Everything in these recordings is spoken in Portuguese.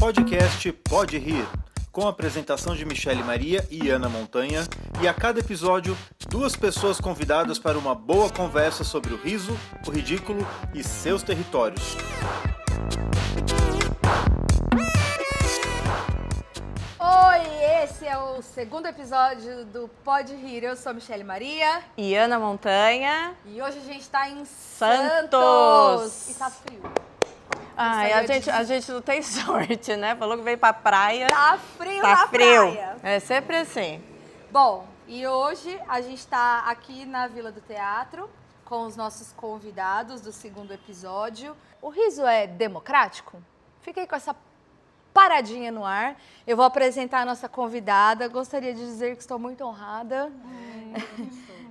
podcast Pode Rir, com a apresentação de Michele Maria e Ana Montanha, e a cada episódio, 2 pessoas convidadas para uma boa conversa sobre o riso, o ridículo e seus territórios. Oi, esse é o segundo episódio do Pode Rir. Eu sou Michele Maria. E Ana Montanha. E hoje a gente tá em Santos. E tá frio. Ai, a gente não tem sorte, né? Falou que veio pra praia. Tá frio Tá na frio. praia. É sempre assim. Bom, e hoje a gente tá aqui na Vila do Teatro com os nossos convidados do segundo episódio. O riso é democrático? Fiquei com essa paradinha no ar. Eu vou apresentar a nossa convidada. Gostaria de dizer que estou muito honrada.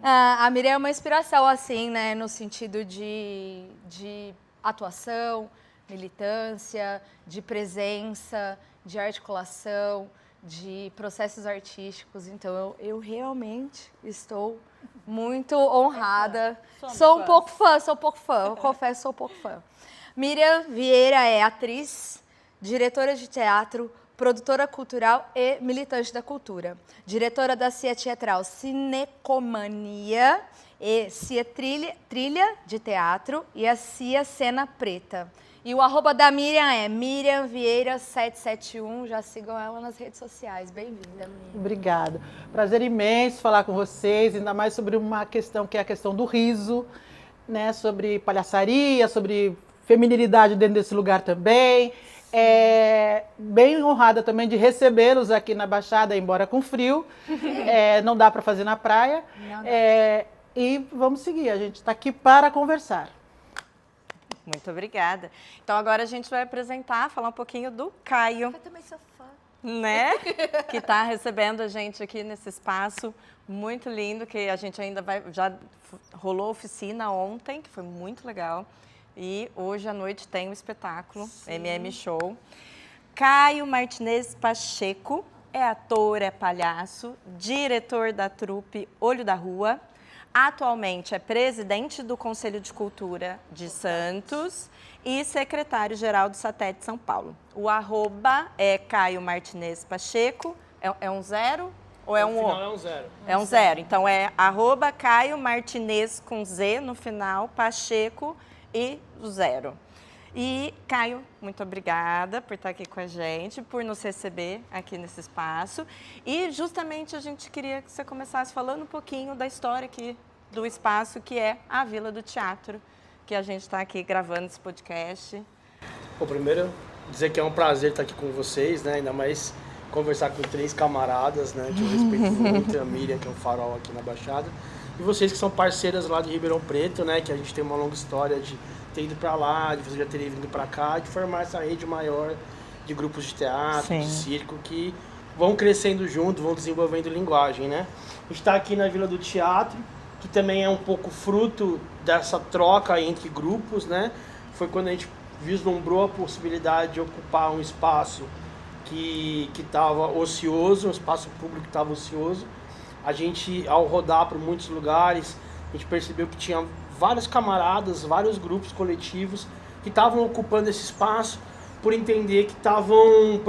A Miriam é uma inspiração, assim, né? No sentido de atuação, militância, de presença, de articulação, de processos artísticos. Então, eu realmente estou muito honrada. Sou um pouco fã. Eu confesso, sou um pouco fã. Miriam Vieira é atriz, diretora de teatro, produtora cultural e militante da cultura. Diretora da CIA Teatral Cinecomania e CIA Trilha de Teatro e a CIA Cena Preta. E o arroba da Miriam é Miriam Vieira 771. Já sigam ela nas redes sociais. Bem-vinda, Miriam. Obrigada. Prazer imenso falar com vocês, ainda mais sobre uma questão que é a questão do riso, né? Sobre palhaçaria, sobre feminilidade dentro desse lugar também. Bem honrada também de recebê-los aqui na Baixada, embora com frio. Não dá para fazer na praia. E vamos seguir, a gente está aqui para conversar. Muito obrigada. Então agora a gente vai falar um pouquinho do Caio. Eu também sou fã. Né? Que está recebendo a gente aqui nesse espaço muito lindo, que a gente ainda já rolou oficina ontem, que foi muito legal. E hoje à noite tem um espetáculo, Sim. MM Show. Caio Martinez Pacheco é ator, é palhaço, diretor da trupe Olho da Rua. Atualmente é presidente do Conselho de Cultura de Santos e secretário-geral do SATED de São Paulo. O arroba é Caio Martinez Pacheco. É um zero ou é um O? No final é um zero. É um zero. Então é arroba Caio Martinez com Z no final, Pacheco e o zero. E, Caio, muito obrigada por estar aqui com a gente, por nos receber aqui nesse espaço. E, justamente, a gente queria que você começasse falando um pouquinho da história aqui do espaço, que é a Vila do Teatro, que a gente está aqui gravando esse podcast. Bom, primeiro, dizer que é um prazer estar aqui com vocês, né? Ainda mais conversar com 3 camaradas, né? Que eu respeito muito, a Miriam, que é um farol aqui na Baixada. E vocês que são parceiras lá de Ribeirão Preto, né? Que a gente tem uma longa história de ter ido para lá, de você já ter vindo para cá, de formar essa rede maior de grupos de teatro, Sim. de circo, que vão crescendo junto, vão desenvolvendo linguagem, né? A gente está aqui na Vila do Teatro, que também é um pouco fruto dessa troca entre grupos, né? Foi quando a gente vislumbrou a possibilidade de ocupar um espaço que estava ocioso, um espaço público que estava ocioso. A gente, ao rodar por muitos lugares, a gente percebeu que tinha vários camaradas, vários grupos coletivos que estavam ocupando esse espaço por entender que estavam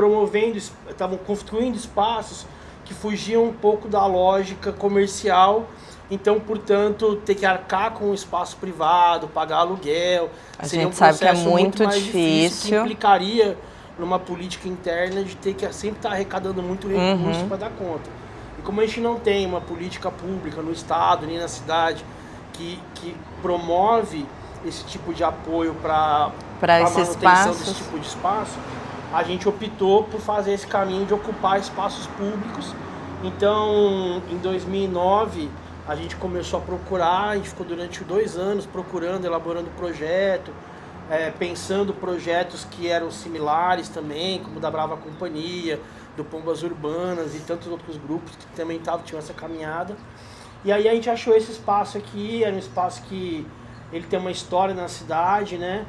estavam construindo espaços que fugiam um pouco da lógica comercial. Então, portanto, ter que arcar com o espaço privado, pagar aluguel, A seria gente sabe que é muito mais difícil. que implicaria numa política interna de ter que sempre estar arrecadando muito recurso para dar conta. E como a gente não tem uma política pública no estado nem na cidade que promove esse tipo de apoio para a manutenção desse tipo de espaço, a gente optou por fazer esse caminho de ocupar espaços públicos. Então, em 2009, a gente começou a procurar, a gente ficou durante 2 anos procurando, elaborando projeto, pensando projetos que eram similares também, como o da Brava Companhia, do Pombas Urbanas e tantos outros grupos que também tinham essa caminhada. E aí a gente achou esse espaço aqui, era um espaço que ele tem uma história na cidade, né?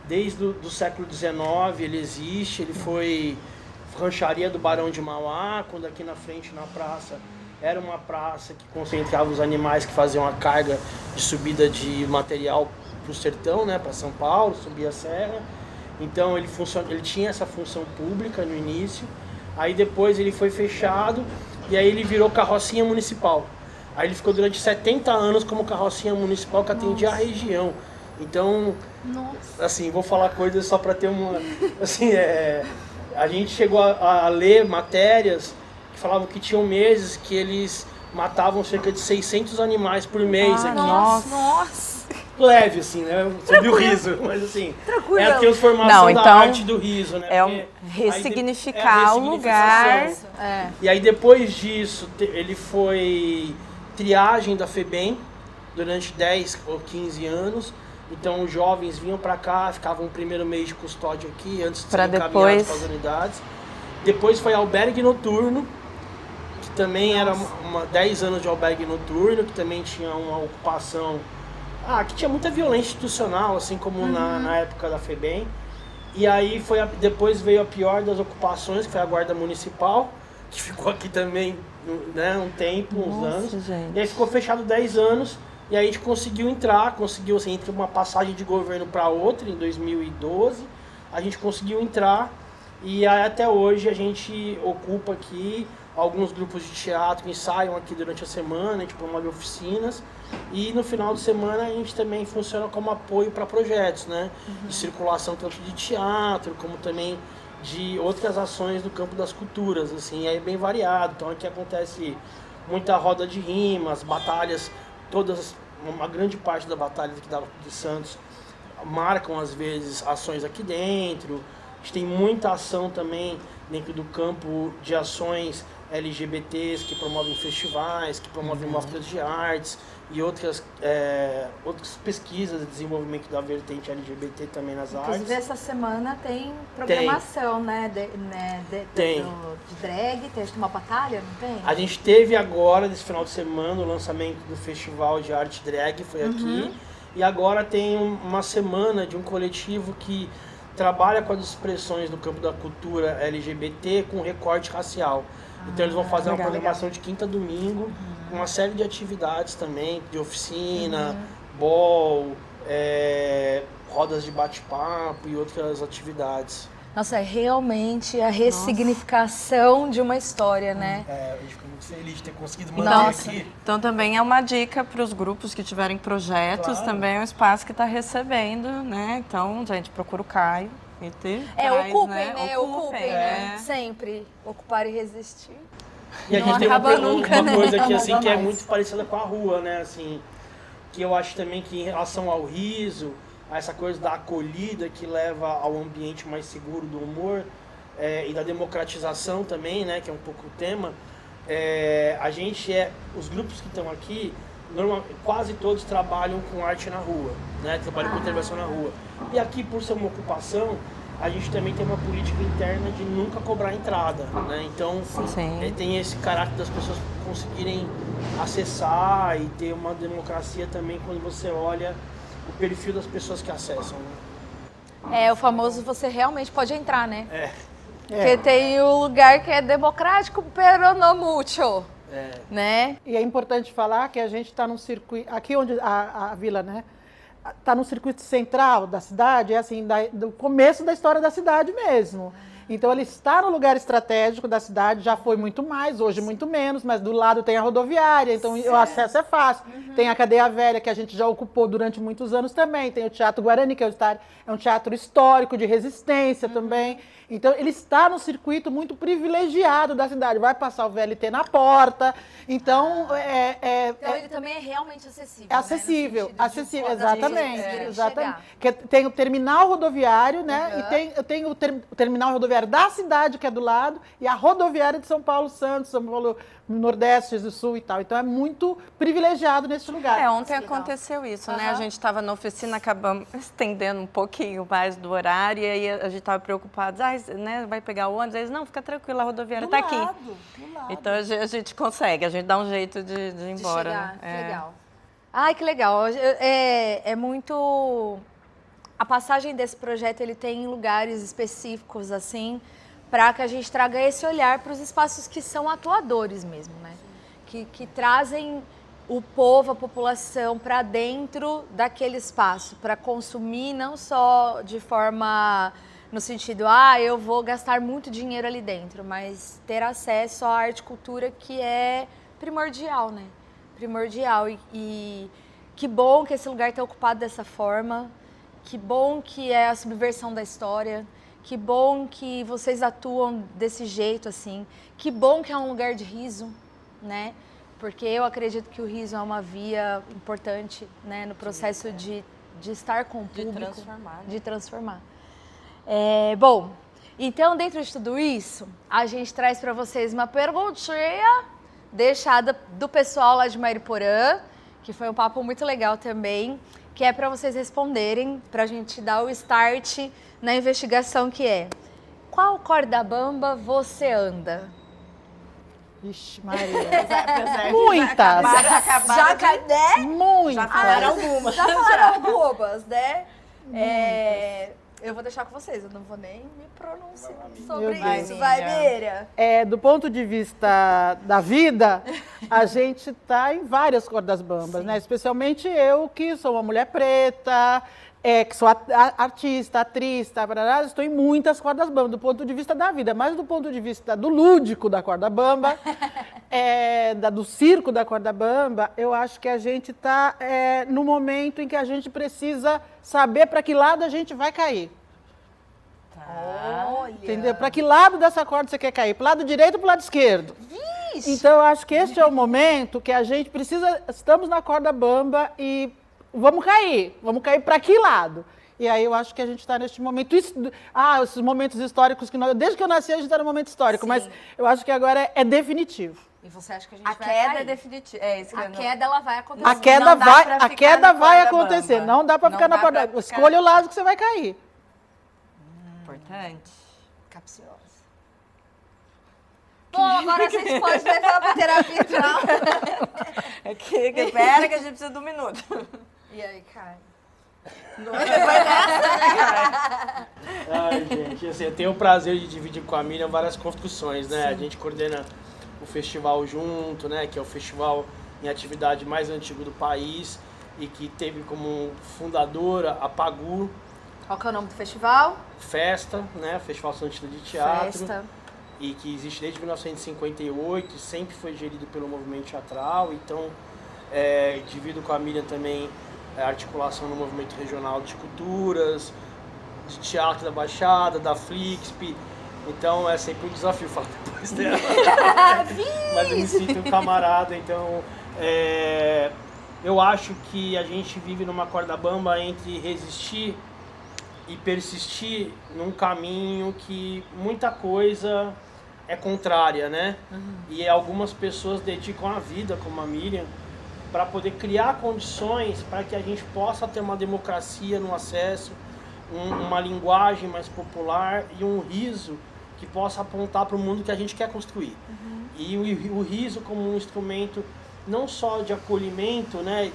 Desde o século XIX ele existe, ele foi rancharia do Barão de Mauá, quando aqui na frente, na praça, era uma praça que concentrava os animais que faziam a carga de subida de material para o sertão, né? Para São Paulo, subir a serra. Então ele tinha essa função pública no início, aí depois ele foi fechado e aí ele virou carrocinha municipal. Aí ele ficou durante 70 anos como carrocinha municipal que atendia a região. Então, assim, vou falar coisas só para ter uma... Assim, a gente chegou a ler matérias que falavam que tinham meses que eles matavam cerca de 600 animais por mês aqui. Nossa! Leve, assim, né? Sobre o riso, mas assim, Tranquilo. é a transformação Não, então, da arte do riso, né? É Porque ressignificar o lugar. E aí depois disso, ele foi triagem da FEBEM durante 10 ou 15 anos. Então os jovens vinham para cá, ficavam o primeiro mês de custódia aqui, antes de serem encaminhados para as unidades. Depois foi albergue noturno, que também era 10 anos de albergue noturno, que também tinha uma ocupação... que tinha muita violência institucional, assim como na época da FEBEM. E aí depois veio a pior das ocupações, que foi a Guarda Municipal, que ficou aqui também, né, um tempo, uns anos. Gente. E aí ficou fechado 10 anos, e aí a gente conseguiu assim, entre uma passagem de governo para outra, em 2012, a gente conseguiu entrar, e aí, até hoje a gente ocupa aqui alguns grupos de teatro que ensaiam aqui durante a semana, a gente promove oficinas, e no final de semana a gente também funciona como apoio para projetos, né? De circulação tanto de teatro, como também de outras ações do campo das culturas, assim, é bem variado. Então aqui acontece muita roda de rimas, batalhas, uma grande parte da batalha aqui de Santos marcam às vezes ações aqui dentro. A gente tem muita ação também dentro do campo de ações LGBTs que promovem festivais, que promovem mostras de artes e outras pesquisas de desenvolvimento da vertente LGBT também nas artes. Inclusive essa semana tem programação, né? Tem. De drag, tem uma batalha, não tem? A gente teve agora, nesse final de semana, o lançamento do Festival de Arte Drag, foi aqui. E agora tem uma semana de um coletivo que trabalha com as expressões do campo da cultura LGBT com recorte racial. Então eles vão fazer uma programação de quinta a domingo, com uma série de atividades também, de oficina, ball, rodas de bate-papo e outras atividades. Nossa, é realmente a ressignificação de uma história, né? A gente fica muito feliz de ter conseguido manter aqui. Então também é uma dica para os grupos que tiverem projetos, também é um espaço que está recebendo, né? Então, gente, procura o Caio. Ocupem, né? Ocupem, né? Sempre. Ocupar e resistir. E a gente tem uma coisa aqui, assim, que é muito parecida com a rua, né? Assim, que eu acho também que em relação ao riso, a essa coisa da acolhida que leva ao ambiente mais seguro do humor e da democratização também, né? Que é um pouco o tema. Os grupos que estão aqui, quase todos trabalham com arte na rua, né? Trabalham com intervenção na rua. E aqui, por ser uma ocupação, a gente também tem uma política interna de nunca cobrar entrada, né? Então, tem esse caráter das pessoas conseguirem acessar e ter uma democracia também quando você olha o perfil das pessoas que acessam, né? O famoso você realmente pode entrar, né? Porque tem o lugar que é democrático, pero no mucho. Né? E é importante falar que a gente está num circuito, aqui onde a vila, né? Está no circuito central da cidade, assim, do começo da história da cidade mesmo. Então ele está no lugar estratégico da cidade, já foi muito mais, hoje muito menos, mas do lado tem a rodoviária, então o acesso é fácil. Tem a Cadeia Velha, que a gente já ocupou durante muitos anos também, tem o Teatro Guarani, que é um teatro histórico de resistência também. Então ele está no circuito muito privilegiado da cidade, vai passar o VLT na porta, então Então ele também é realmente acessível. É acessível, né? acessível, exatamente. Que tem o terminal rodoviário, né? E tem o terminal rodoviário da cidade, que é do lado, e a rodoviária de São Paulo Santos, São Paulo Nordeste, do Sul e tal. Então é muito privilegiado nesse lugar. Ontem aconteceu isso, né? A gente estava na oficina, acabamos estendendo um pouquinho mais do horário, e aí a gente estava preocupado, né, vai pegar o ônibus? Eles, não, fica tranquilo, a rodoviária está aqui. Do lado. Então a gente consegue, a gente dá um jeito de ir embora. Chegar. Né? Que legal. Ai, que legal. É muito... A passagem desse projeto, ele tem lugares específicos, assim, para que a gente traga esse olhar para os espaços que são atuadores mesmo, né? Que trazem o povo, a população, para dentro daquele espaço, para consumir não só de forma no sentido, eu vou gastar muito dinheiro ali dentro, mas ter acesso à arte e cultura que é primordial, né? Primordial. E que bom que esse lugar está ocupado dessa forma, que bom que é a subversão da história, que bom que vocês atuam desse jeito, assim, que bom que é um lugar de riso, né? Porque eu acredito que o riso é uma via importante, né, no processo de estar com o público. De transformar. Né? De transformar. Bom, então dentro de tudo isso, a gente traz para vocês uma perguntinha deixada do pessoal lá de Mariporã, que foi um papo muito legal também, que é para vocês responderem, para a gente dar o start na investigação, que é: qual corda bamba você anda? Ixi, Maria. Muitas. Já, né? Muitas. Já falaram algumas. Já falaram algumas, né? Eu vou deixar com vocês, eu não vou nem me pronunciar sobre Meu isso. Deus. Vai, Miriam. Do ponto de vista da vida, a gente está em várias cordas bambas, né? Especialmente eu, que sou uma mulher preta, que sou artista, atriz, estou em muitas cordas bambas, do ponto de vista da vida. Mas do ponto de vista do lúdico da corda bamba, do circo da corda bamba, eu acho que a gente está no momento em que a gente precisa saber para que lado a gente vai cair. Olha. Entendeu? Para que lado dessa corda você quer cair? Para o lado direito ou para o lado esquerdo? Vixe. Então, eu acho que este é o momento que a gente precisa... Estamos na corda bamba e vamos cair. Vamos cair para que lado? E aí eu acho que a gente está neste momento... esses momentos históricos que desde que eu nasci a gente está no momento histórico, mas eu acho que agora é definitivo. E você acha que a gente A vai queda cair? é definitiva. É isso que A queda, ela vai acontecer. A queda Não dá vai, pra a ficar queda na vai corda acontecer. bamba. Não dá para Não ficar na dá corda pra bamba. ficar- Escolha o lado que você vai cair. Importante. Capciosa. Bom, agora a gente pode levar pra terapia, então. Pera que a gente precisa de um minuto. E aí, Kai? Ai, gente, assim, eu tenho o prazer de dividir com a Miriam várias construções, né? A gente coordena o festival junto, né? Que é o festival em atividade mais antigo do país e que teve como fundadora a Pagu Qual que é o nome do festival? Festa, né? Festival Santista de Teatro. Festa. E que existe desde 1958, sempre foi gerido pelo movimento teatral. Então, divido com a Miriam também a articulação no movimento regional de culturas, de teatro da Baixada, da Flixp. Então é sempre um desafio falar depois dela. Mas eu me sinto um camarada, então eu acho que a gente vive numa corda bamba entre resistir e persistir num caminho que muita coisa é contrária, né? E algumas pessoas dedicam a vida, como a Miriam, para poder criar condições para que a gente possa ter uma democracia no acesso, uma linguagem mais popular e um riso que possa apontar para o mundo que a gente quer construir. E o riso como um instrumento não só de acolhimento, né,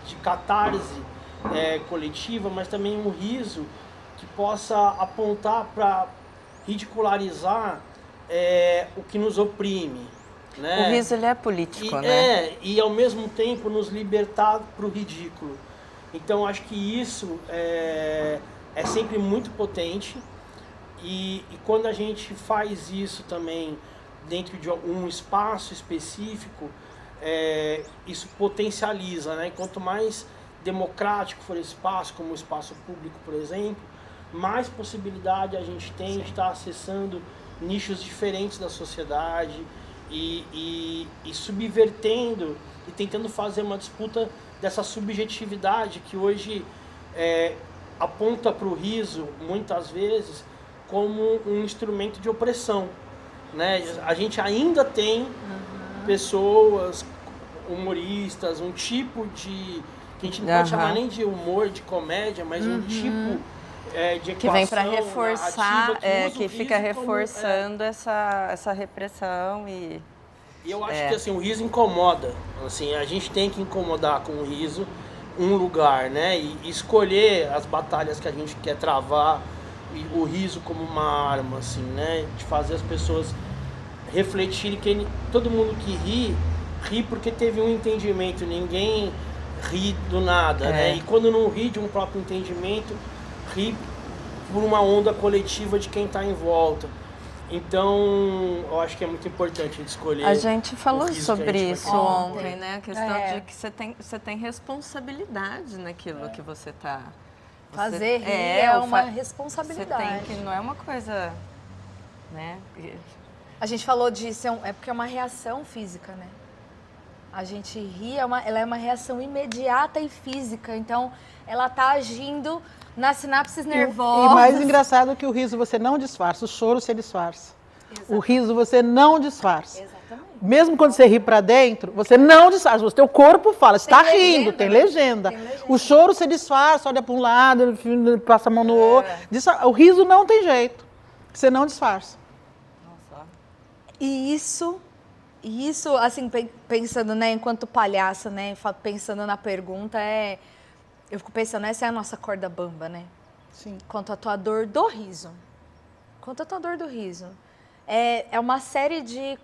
de catarse coletiva, mas também um riso que possa apontar para ridicularizar o que nos oprime. Né? O riso ele é político, e, né? E ao mesmo tempo nos libertar para o ridículo. Então acho que isso é sempre muito potente e quando a gente faz isso também dentro de um espaço específico, isso potencializa, né? Quanto mais democrático for esse espaço, como o espaço público, por exemplo, mais possibilidade a gente tem de estar acessando nichos diferentes da sociedade e subvertendo e tentando fazer uma disputa dessa subjetividade que hoje aponta para o riso, muitas vezes, como um instrumento de opressão. Né? A gente ainda tem pessoas, humoristas, um tipo de... que a gente não pode chamar nem de humor, de comédia, mas um tipo de equação Que vem para reforçar, narrativa que usa o fica riso como, reforçando essa repressão e eu acho que assim, o riso incomoda. Assim, a gente tem que incomodar com o riso um lugar, né? E escolher as batalhas que a gente quer travar, e o riso como uma arma, assim, né? De fazer as pessoas refletirem que todo mundo que ri porque teve um entendimento, ninguém ri do nada, né? E quando não ri de um próprio entendimento, ri por uma onda coletiva de quem está em volta. Então, eu acho que é muito importante a gente escolher. A gente falou o riso que a sobre gente vai isso tomar. ontem, né? A questão É. de que você tem responsabilidade naquilo que você está... Fazer rir é uma Você responsabilidade. tem que... Não é uma coisa... né? A gente falou disso, é porque é uma reação física, né? A gente ri, ela é uma reação imediata e física. Então, ela tá agindo nas sinapses nervosas. E mais engraçado que o riso você não disfarça, o choro você disfarça. O riso você não disfarça. Exatamente. Mesmo quando você ri pra dentro, você não disfarça. O teu corpo fala, você está rindo, legenda, tem né? legenda. Tem legenda. O choro você disfarça, olha para um lado, passa a mão no outro. O riso não tem jeito. Você não disfarça. Nossa, E isso, assim, pensando, né, enquanto palhaça, né, pensando na pergunta, eu fico pensando, essa é a nossa corda bamba, né? Sim. Quanto atuador do riso. É uma série de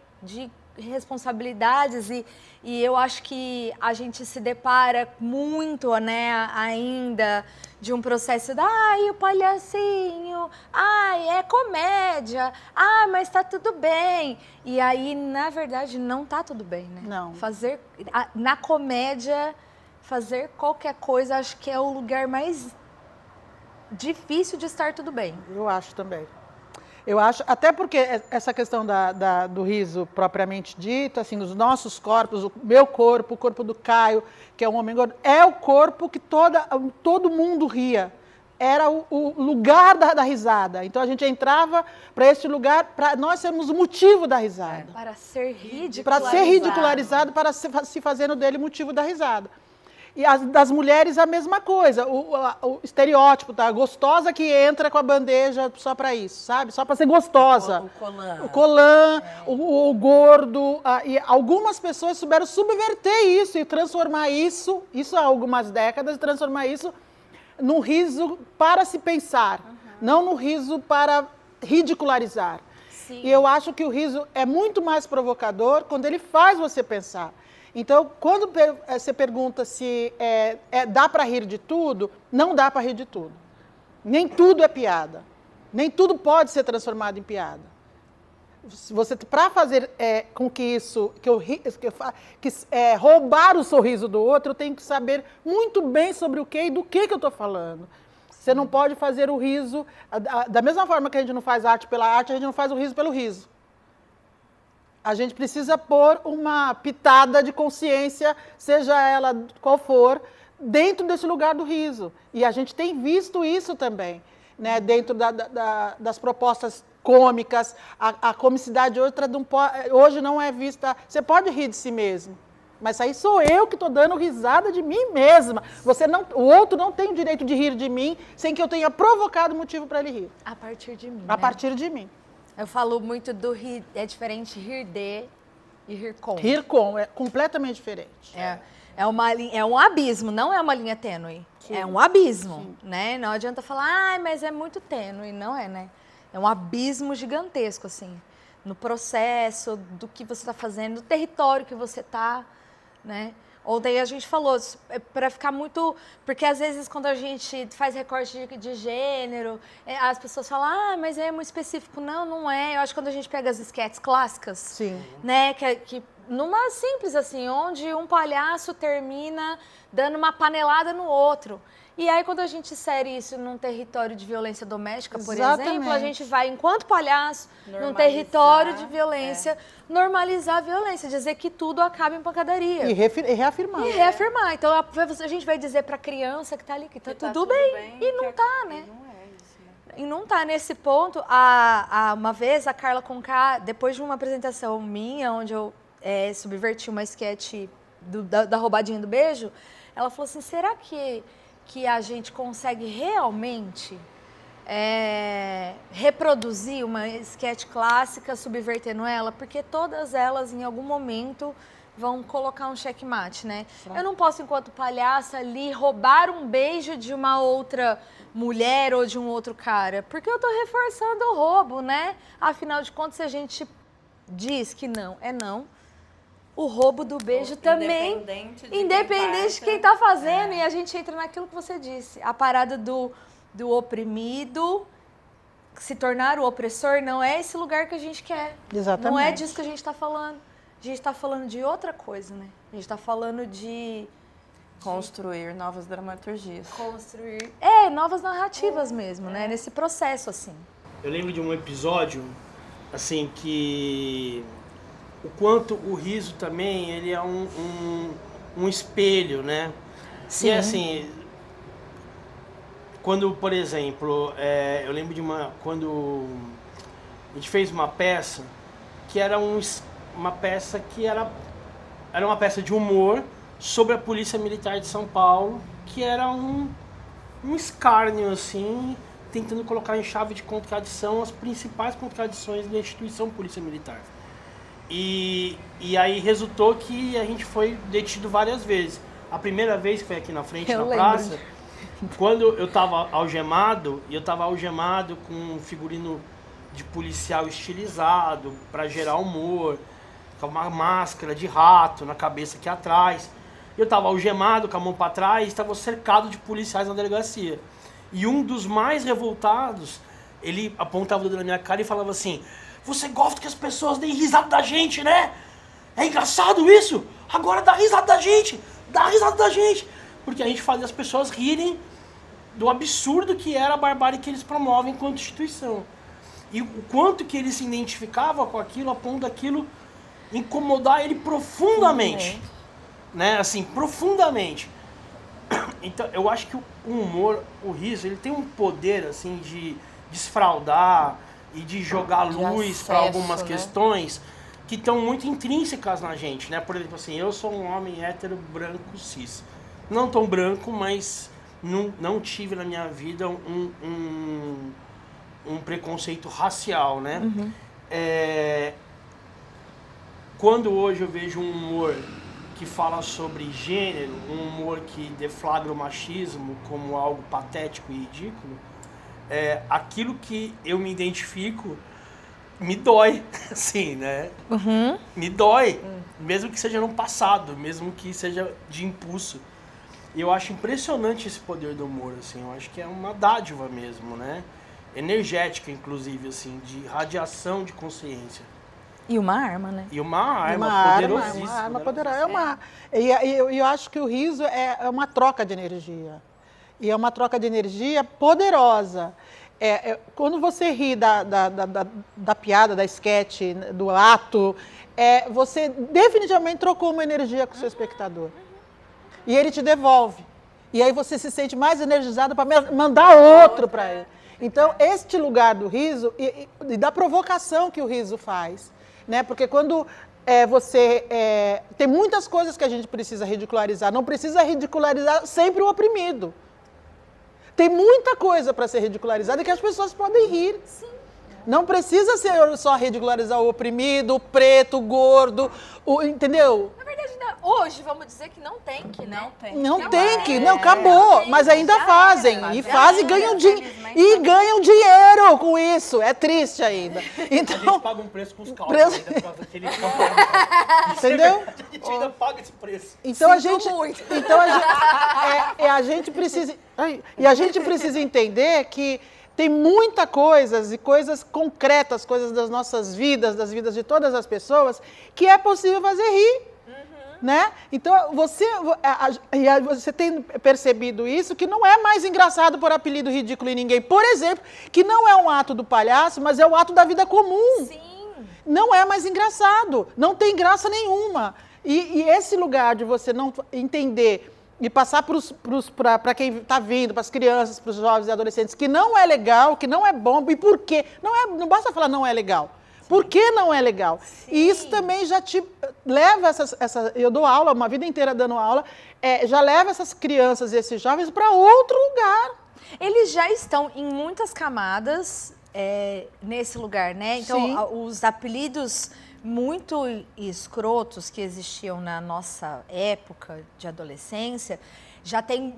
responsabilidades e eu acho que a gente se depara muito, né, ainda de um processo ai, o palhacinho, ai, é comédia, mas tá tudo bem. E aí, na verdade, não tá tudo bem, né? Não. Na comédia, fazer qualquer coisa, acho que é o lugar mais difícil de estar tudo bem. Eu acho também. Eu acho, até porque essa questão do riso propriamente dito, assim, os nossos corpos, o meu corpo, o corpo do Caio, que é um homem gordo, é o corpo que todo mundo ria. Era o lugar da risada. Então a gente entrava para esse lugar para nós sermos o motivo da risada. Para ser Para ser ridicularizado, para se fazendo dele motivo da risada. E das mulheres a mesma coisa, o estereótipo, tá? A gostosa que entra com a bandeja só para isso, sabe? Só para ser gostosa. o colã. O colã, o gordo. E algumas pessoas souberam subverter isso e transformar isso há algumas décadas, transformar isso num riso para se pensar, não no riso para ridicularizar. Sim. E eu acho que o riso é muito mais provocador quando ele faz você pensar. Então, quando você pergunta se dá para rir de tudo, não dá para rir de tudo. Nem tudo é piada. Nem tudo pode ser transformado em piada. Para fazer com que isso, roubar o sorriso do outro, eu tenho que saber muito bem sobre o que e do que eu estou falando. Você não pode fazer o riso, da mesma forma que a gente não faz arte pela arte, a gente não faz o riso pelo riso. A gente precisa pôr uma pitada de consciência, seja ela qual for, dentro desse lugar do riso. E a gente tem visto isso também, né? Dentro das propostas cômicas. A comicidade hoje não é vista... Você pode rir de si mesmo, mas aí sou eu que estou dando risada de mim mesma. O outro não tem o direito de rir de mim sem que eu tenha provocado motivo para ele rir. A partir de mim, A partir de mim. Eu falo muito do rir, é diferente rir de e rir com. Rir com é completamente diferente. É um abismo, não é uma linha tênue. Sim. É um abismo, né? Não adianta falar, mas é muito tênue. Não é, né? É um abismo gigantesco, assim. No processo, do que você está fazendo, do território que você está, né? Ontem a gente falou, para ficar muito... Porque às vezes quando a gente faz recorte de gênero, as pessoas falam, mas é muito específico. Não, não é. Eu acho que quando a gente pega as esquetes clássicas, Sim. né, que numa simples assim, onde um palhaço termina dando uma panelada no outro. E aí, quando a gente insere isso num território de violência doméstica, por exemplo, a gente vai, enquanto palhaço, num território de violência, normalizar a violência, dizer que tudo acaba em pancadaria. E reafirmar. E reafirmar. Então, a gente vai dizer pra criança que tá ali, que tá tudo bem. E não tá, né? Não é isso, né? E não tá nesse ponto. Uma vez, a Carla Conká, depois de uma apresentação minha, onde eu subverti uma esquete da roubadinha do beijo, ela falou assim, será que a gente consegue realmente reproduzir uma esquete clássica subvertendo ela? Porque todas elas, em algum momento, vão colocar um checkmate, né? Eu não posso, enquanto palhaça, ali, roubar um beijo de uma outra mulher ou de um outro cara, porque eu tô reforçando o roubo, né? Afinal de contas, se a gente diz que não é não, o roubo do beijo também, independente de quem tá fazendo, e a gente entra naquilo que você disse, a parada do oprimido se tornar o opressor não é esse lugar que a gente quer. Exatamente. Não é disso que a gente está falando. A gente está falando de outra coisa, né? A gente está falando de Construir novas dramaturgias. construir... novas narrativas mesmo, né? Nesse processo, assim. Eu lembro de um episódio, assim, que o quanto o riso também, ele é um espelho, né? Sim. E assim, quando, por exemplo, eu lembro de quando a gente fez uma peça que era uma peça que era uma peça de humor sobre a Polícia Militar de São Paulo, que era um escárnio, assim, tentando colocar em chave de contradição as principais contradições da instituição Polícia Militar. E aí resultou que a gente foi detido várias vezes. A primeira vez que foi aqui na frente, na praça, quando eu estava algemado, e eu estava algemado com um figurino de policial estilizado para gerar humor, com uma máscara de rato na cabeça aqui atrás. Eu estava algemado, com a mão para trás, e estava cercado de policiais na delegacia. E um dos mais revoltados, ele apontava o dedo na minha cara e falava assim: você gosta que as pessoas deem risada da gente, né? É engraçado isso? Agora dá risada da gente! Dá risada da gente! Porque a gente fazia as pessoas rirem do absurdo que era a barbárie que eles promovem enquanto instituição. E o quanto que ele se identificava com aquilo, a ponto daquilo incomodar ele profundamente. Né? Assim, profundamente. Então, eu acho que o humor, o riso, ele tem um poder, assim, de desfraldar e de jogar luz para algumas questões que estão muito intrínsecas na gente, né? Por exemplo, assim, eu sou um homem hétero, branco, cis. Não tão branco, mas não tive na minha vida um preconceito racial, né? Uhum. Quando hoje eu vejo um humor que fala sobre gênero, um humor que deflagra o machismo como algo patético e ridículo, aquilo que eu me identifico me dói, assim, né? Uhum. Me dói, mesmo que seja no passado, mesmo que seja de impulso. E eu acho impressionante esse poder do humor, assim, eu acho que é uma dádiva mesmo, né? Energética, inclusive, assim, de radiação de consciência. E uma arma, né? E uma arma poderosíssima. Uma arma poderosa. E eu acho que o riso é uma troca de energia. E é uma troca de energia poderosa. Quando você ri da piada, da esquete, do ato, você definitivamente trocou uma energia com o seu espectador. E ele te devolve. E aí você se sente mais energizado para mandar outro para ele. Então, este lugar do riso e da provocação que o riso faz. Né? Porque quando tem muitas coisas que a gente precisa ridicularizar. Não precisa ridicularizar sempre o oprimido. Tem muita coisa para ser ridicularizada que as pessoas podem rir. Sim. Não precisa ser só ridicularizar o oprimido, o preto, o gordo, entendeu? Na verdade, hoje, vamos dizer que não tem que, né? Não, acabou. Mas ainda fazem. E fazem e ganham dinheiro com isso. É triste ainda. Então, a gente paga um preço com os cálculos ainda por causa daquele entendeu? A gente ainda paga esse preço. Então a gente precisa entender que tem muita coisas e coisas concretas, coisas das nossas vidas, das vidas de todas as pessoas, que é possível fazer rir. Né? Então, você tem percebido isso, que não é mais engraçado por apelido ridículo em ninguém. Por exemplo, que não é um ato do palhaço, mas é o ato da vida comum. Sim. Não é mais engraçado, não tem graça nenhuma. E esse lugar de você não entender e passar para quem está vindo, para as crianças, para os jovens e adolescentes, que não é legal, que não é bom, e por quê? Não basta falar não é legal. Por que não é legal? Sim. E isso também já te leva eu dou aula, uma vida inteira dando aula, já leva essas crianças e esses jovens para outro lugar. Eles já estão em muitas camadas nesse lugar, né? Então, os apelidos muito escrotos que existiam na nossa época de adolescência, já tem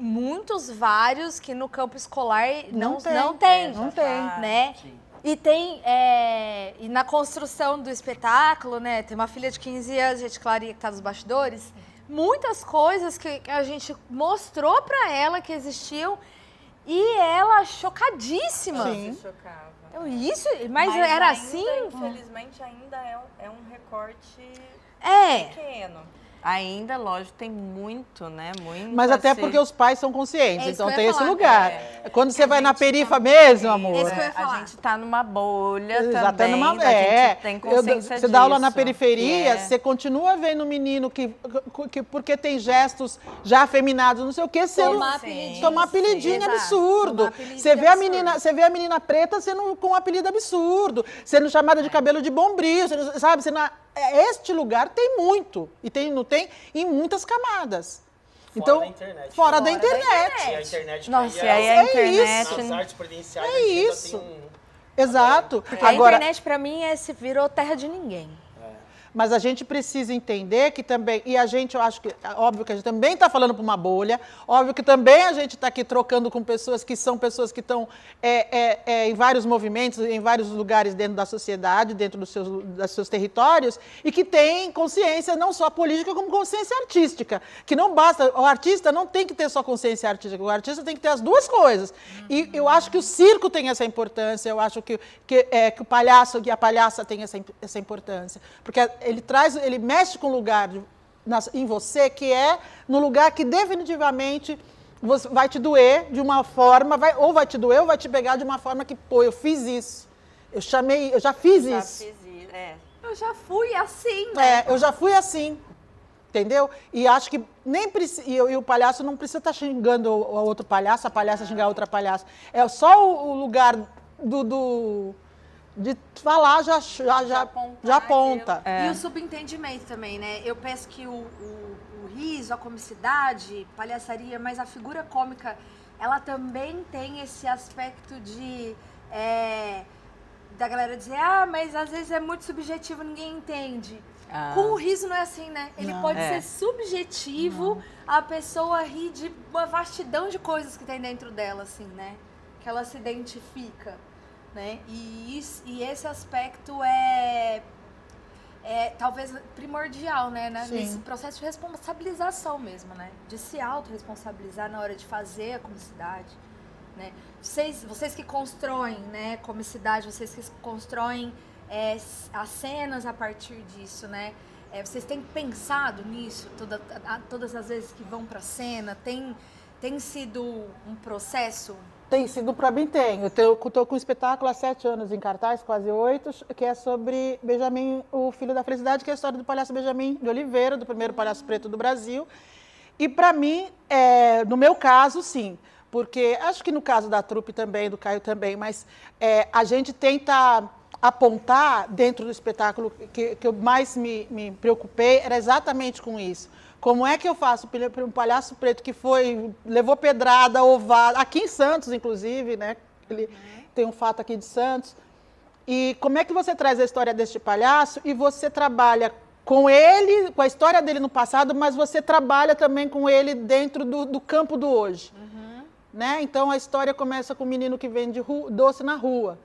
vários que no campo escolar não tem, né? Sim. E tem, e na construção do espetáculo, né, tem uma filha de 15 anos, gente, Clarinha, que está nos bastidores, muitas coisas que a gente mostrou para ela que existiam E ela chocadíssima. Sim. Se chocava. Isso, mas era ainda, assim? Infelizmente, ainda é um recorte É. pequeno. Ainda, lógico, tem muito, né? Muito Mas a até ser- porque os pais são conscientes, É isso então que eu tem ia esse falar. lugar. Quando você a vai na gente perifa tá- mesmo, amor. Esse que eu ia falar. A gente tá numa bolha Já tá também, numa, a gente tem consciência você dá aula na disso, periferia, que você continua vendo um menino que porque tem gestos já afeminados, não sei o quê, você Tomar não- apelidinho. tomar apelidinho Exato. absurdo. Tomar apelidinho Você vê a absurdo. você vê a menina preta sendo com um apelido absurdo, sendo chamada de cabelo de bombril, sabe? Este lugar tem muito e não tem em muitas camadas. Então, da internet. fora da Fora da internet. E a internet Nossa, que e aí a É internet... nas artes presenciais É a gente ainda isso. tem um... Exato. Porque a internet, pra mim, virou terra de ninguém. Mas a gente precisa entender que também, e a gente, eu acho que, óbvio que a gente também está falando para uma bolha, óbvio que também a gente está aqui trocando com pessoas que estão em vários movimentos, em vários lugares dentro da sociedade, dentro dos seus territórios, e que têm consciência não só política, como consciência artística. Que não basta, o artista não tem que ter só consciência artística, o artista tem que ter as duas coisas. E eu acho que o circo tem essa importância, eu acho que o palhaço e a palhaça têm essa importância. Porque ele mexe com um lugar em você que é no lugar que definitivamente vai te doer de uma forma, ou vai te doer ou vai te pegar de uma forma que, pô, eu fiz isso. Eu já fiz isso. Eu já fui assim, né? Eu já fui assim. Entendeu? E acho que nem precisa. E o palhaço não precisa estar xingando o outro palhaço, a palhaça xingar a outra palhaça. É só o lugar de falar já aponta. E o subentendimento também, né? Eu penso que o riso, a comicidade, palhaçaria, mas a figura cômica, ela também tem esse aspecto da galera dizer, mas às vezes é muito subjetivo, ninguém entende. Com o riso não é assim, né? Ele pode ser subjetivo, a pessoa ri de uma vastidão de coisas que tem dentro dela, assim, né? Que ela se identifica. Né? E esse aspecto é talvez primordial, né? Nesse processo de responsabilização mesmo, né? De se autorresponsabilizar na hora de fazer a comicidade, né? Vocês que constroem, né, comicidade, vocês que constroem as cenas a partir disso, né? Vocês têm pensado nisso todas as vezes que vão pra cena? Tem sido um processo? Tem sido, para mim tem. Eu estou com um espetáculo há 7 anos em cartaz, quase 8, que é sobre Benjamin, o Filho da Felicidade, que é a história do palhaço Benjamin de Oliveira, do primeiro palhaço preto do Brasil. E para mim, no meu caso, sim. Porque acho que no caso da trupe também, do Caio também, mas a gente tenta apontar dentro do espetáculo que eu mais me preocupei, era exatamente com isso. Como é que eu faço para um palhaço preto que levou pedrada, ovada, aqui em Santos, inclusive, né? Ele tem um fato aqui de Santos. E como é que você traz a história deste palhaço e você trabalha com ele, com a história dele no passado, mas você trabalha também com ele dentro do campo do hoje. Né? Então a história começa com um menino que vende doce na rua,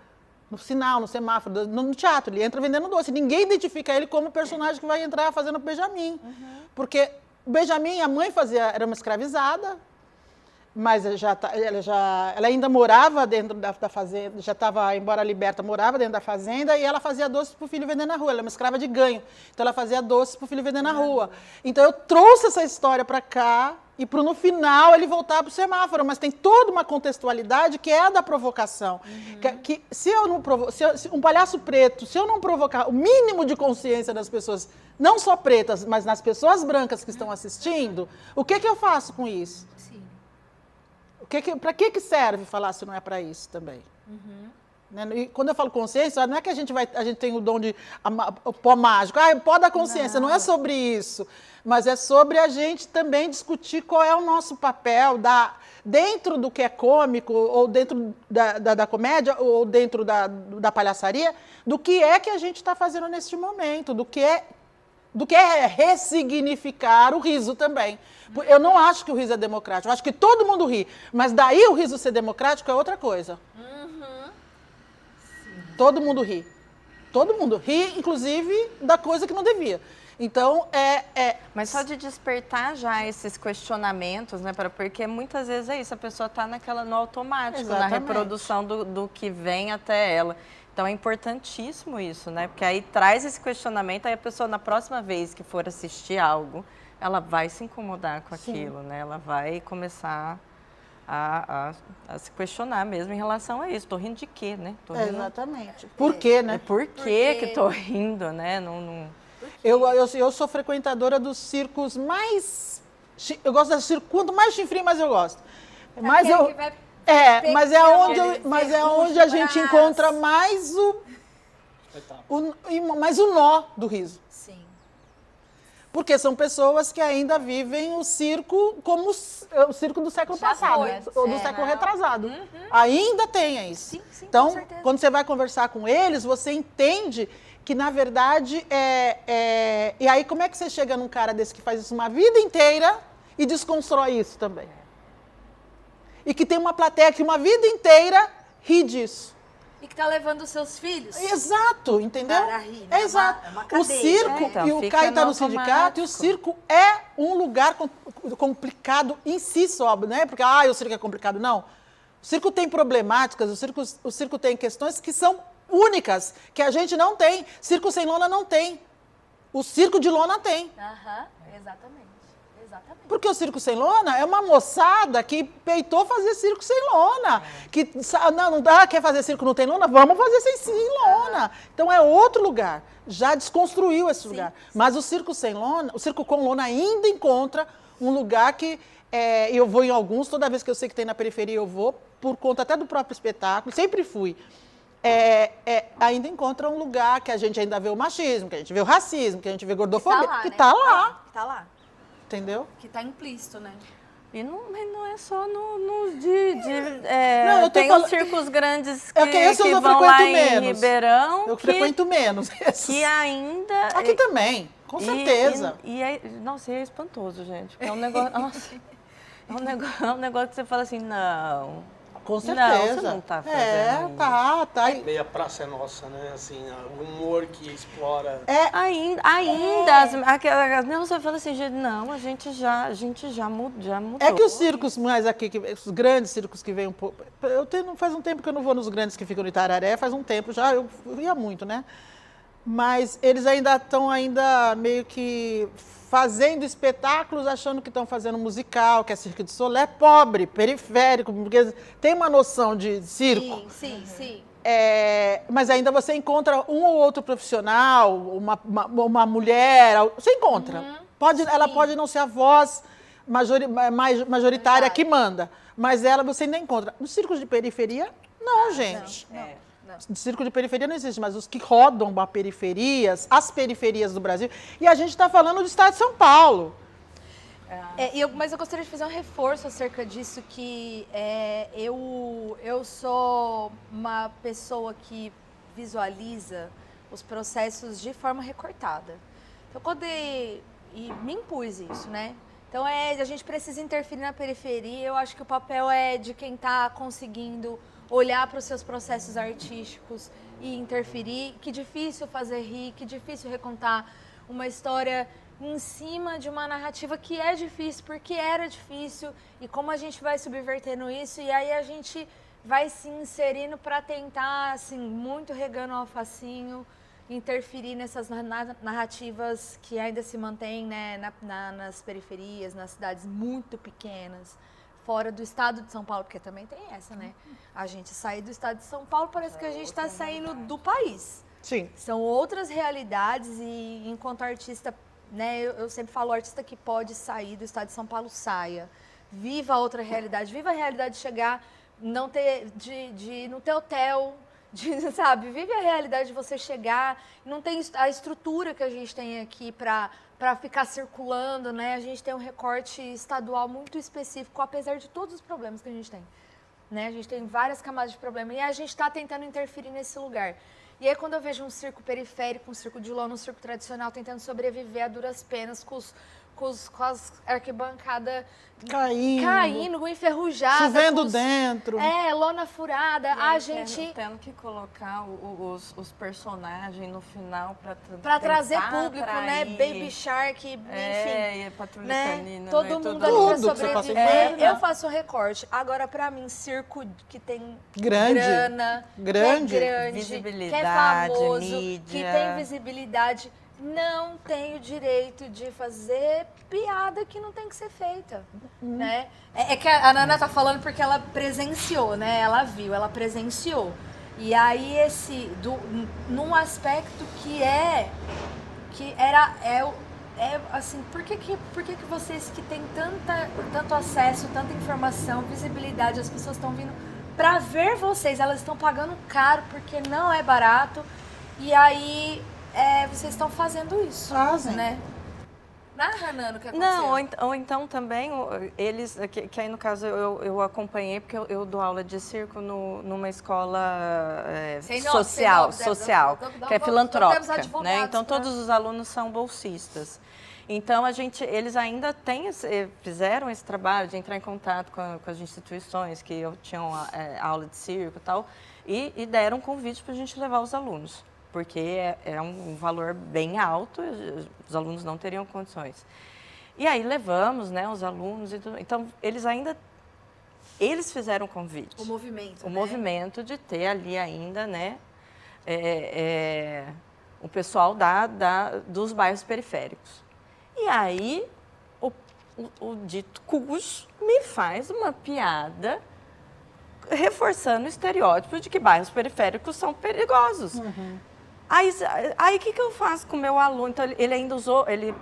no sinal, no semáforo, no teatro. Ele entra vendendo doce. Ninguém identifica ele como o personagem que vai entrar fazendo o Benjamin. Porque o Benjamin, a mãe era uma escravizada, mas ela ainda morava dentro da fazenda, já estava, embora liberta, morava dentro da fazenda, e ela fazia doces para o filho vender na rua. Ela é uma escrava de ganho, então ela fazia doces para o filho vender na rua. Então eu trouxe essa história para cá, e no final ele voltar para o semáforo, mas tem toda uma contextualidade que é a da provocação. Que se um palhaço preto, se eu não provocar o mínimo de consciência das pessoas, não só pretas, mas nas pessoas brancas que estão assistindo, o que eu faço com isso? Sim. Para que serve falar se não é para isso também? Né? E quando eu falo consciência, não é que a gente tem o dom de o pó mágico, o pó da consciência, não é sobre isso. Mas é sobre a gente também discutir qual é o nosso papel dentro do que é cômico, ou dentro da comédia, ou dentro da palhaçaria, do que é que a gente está fazendo neste momento, do que é ressignificar o riso também. Eu não acho que o riso é democrático, eu acho que todo mundo ri, mas daí o riso ser democrático é outra coisa. Todo mundo ri. Todo mundo ri, inclusive da coisa que não devia. Então, Mas só de despertar já esses questionamentos, né? Porque muitas vezes é isso, a pessoa está no automático, na Exatamente. reprodução do que vem até ela. Então é importantíssimo isso, né? Porque aí traz esse questionamento, aí a pessoa na próxima vez que for assistir algo, ela vai se incomodar com aquilo, né? Ela vai começar a se questionar mesmo em relação a isso. Tô rindo de quê, né? Tô rindo... exatamente. Por quê, né? Por que tô rindo, né? Eu sou frequentadora dos circos mais... Eu gosto do circo, quanto mais chifrinho, mais eu gosto. Mas Aquele que vai mas é onde a gente encontra mais mais o nó do riso. Sim. Porque são pessoas que ainda vivem o circo como o circo do século Já passado, foi. ou do século retrasado. Ainda tem isso. Sim, sim, com então, certeza. quando você vai conversar com eles, você entende que, na verdade, E aí, como é que você chega num cara desse que faz isso uma vida inteira e desconstrói isso também? E que tem uma plateia que uma vida inteira ri disso. E que tá levando os seus filhos. Exato, entendeu? Para rir, né? Exato. É uma O cadeia. circo, Então, e o fica Caio está no no sindicato, e o automático. circo é um lugar complicado em si só, né? Porque, o circo é complicado. Não. O circo tem problemáticas, o circo tem questões que são únicas, que a gente não tem. Circo sem lona não tem. O circo de lona tem. Aham, exatamente. Exatamente. Porque o circo sem lona é uma moçada que peitou fazer circo sem lona. Que não dá, quer fazer circo não tem lona? Vamos fazer sem lona. Então é outro lugar. Já desconstruiu esse lugar. Mas o circo sem lona, o circo com lona ainda encontra um lugar que eu vou em alguns, toda vez que eu sei que tem na periferia eu vou, por conta até do próprio espetáculo, sempre fui. Ainda encontra um lugar que a gente ainda vê o machismo, que a gente vê o racismo, que a gente vê gordofobia, que tá lá. Tá lá. Entendeu? Que tá implícito, né? E não é só no Não, eu tô tem falando- os circos grandes Esses que eu vão lá frequento em menos. Ribeirão, Eu frequento menos esses. que ainda... Aqui também, com certeza. Nossa, é espantoso, gente. Porque é um negócio... nossa, é um negócio que você fala assim, não... Com Não, certeza. você não tá fazendo isso. Tá. Meia praça é nossa, né? Assim, o humor que explora. Não, você fala assim, gente, não, a gente já mudou. É que os circos mais aqui, os grandes circos que vêm um pouco... faz um tempo que eu não vou nos grandes que ficam no Itararé, faz um tempo já, eu ia muito, né? Mas eles ainda estão meio que fazendo espetáculos, achando que estão fazendo musical, que é Cirque du Soleil, pobre, periférico, porque tem uma noção de circo. Sim. Mas ainda você encontra um ou outro profissional, uma mulher, você encontra. Ela pode não ser a voz majoritária que manda, mas você ainda encontra. Nos circos de periferia, não, gente. Não. O circo de periferia não existe, mas os que rodam as periferias do Brasil. E a gente está falando do estado de São Paulo. Mas eu gostaria de fazer um reforço acerca disso, que eu sou uma pessoa que visualiza os processos de forma recortada. Então, e me impus isso, né? Então, a gente precisa interferir na periferia. Eu acho que o papel é de quem está conseguindo olhar para os seus processos artísticos e interferir. Que difícil fazer rir, que difícil recontar uma história em cima de uma narrativa que é difícil, porque era difícil, e como a gente vai subvertendo isso, e aí a gente vai se inserindo para tentar, assim, muito regando o alfacinho, interferir nessas narrativas que ainda se mantêm, né, nas periferias, nas cidades muito pequenas, fora do estado de São Paulo, porque também tem essa, né? A gente sair do estado de São Paulo, parece que a gente está saindo do país. Sim. São outras realidades e, enquanto artista, né, eu sempre falo, o artista que pode sair do estado de São Paulo, saia. Viva outra realidade, viva a realidade de chegar, não ter hotel, sabe? Vive a realidade de você chegar, não tem a estrutura que a gente tem aqui para ficar circulando, né? A gente tem um recorte estadual muito específico, apesar de todos os problemas que a gente tem, né? A gente tem várias camadas de problema e a gente está tentando interferir nesse lugar. E aí, quando eu vejo um circo periférico, um circo de lona, um circo tradicional, tentando sobreviver a duras penas, com as arquibancadas Caindo, enferrujadas. chovendo com os- dentro. lona furada. A gente... Tendo que colocar os personagens no final Pra trazer tentar público, né? atrair. Baby Shark, enfim. E a Patrulha Né? Canina. Todo né? mundo Tudo. ali Tudo pra que você passa sobreviver. em volta. Eu faço recorte. Agora, pra mim, circo que tem Grande. grana, Grande. que é grande, que é Visibilidade, famoso, mídia. que tem visibilidade, não tem o direito de fazer piada que não tem que ser feita, né? É que a Nana tá falando porque ela presenciou, né? Ela viu, ela presenciou. E aí num aspecto assim, por que vocês que têm tanto acesso, tanta informação, visibilidade, as pessoas estão vindo pra ver vocês, elas estão pagando caro porque não é barato, e aí vocês estão fazendo isso, Fazem. né? Narra, Nana, o que aconteceu. Não, ou então também, eles, que aí no caso eu acompanhei, porque eu dou aula de circo numa escola social, que é filantrópica, né? Então todos os alunos são bolsistas. Então eles ainda fizeram esse trabalho de entrar em contato com as instituições que tinham aula de circo e tal, e deram um convite para a gente levar os alunos, porque é um valor bem alto, os alunos não teriam condições. E aí levamos, né, os alunos e tudo. Então, eles fizeram o convite. O movimento, O né? movimento de ter ali ainda, né, o pessoal dos bairros periféricos. E aí, o dito cujo me faz uma piada reforçando o estereótipo de que bairros periféricos são perigosos. Aí o que eu faço com o meu aluno? Então, ele ainda usou, ele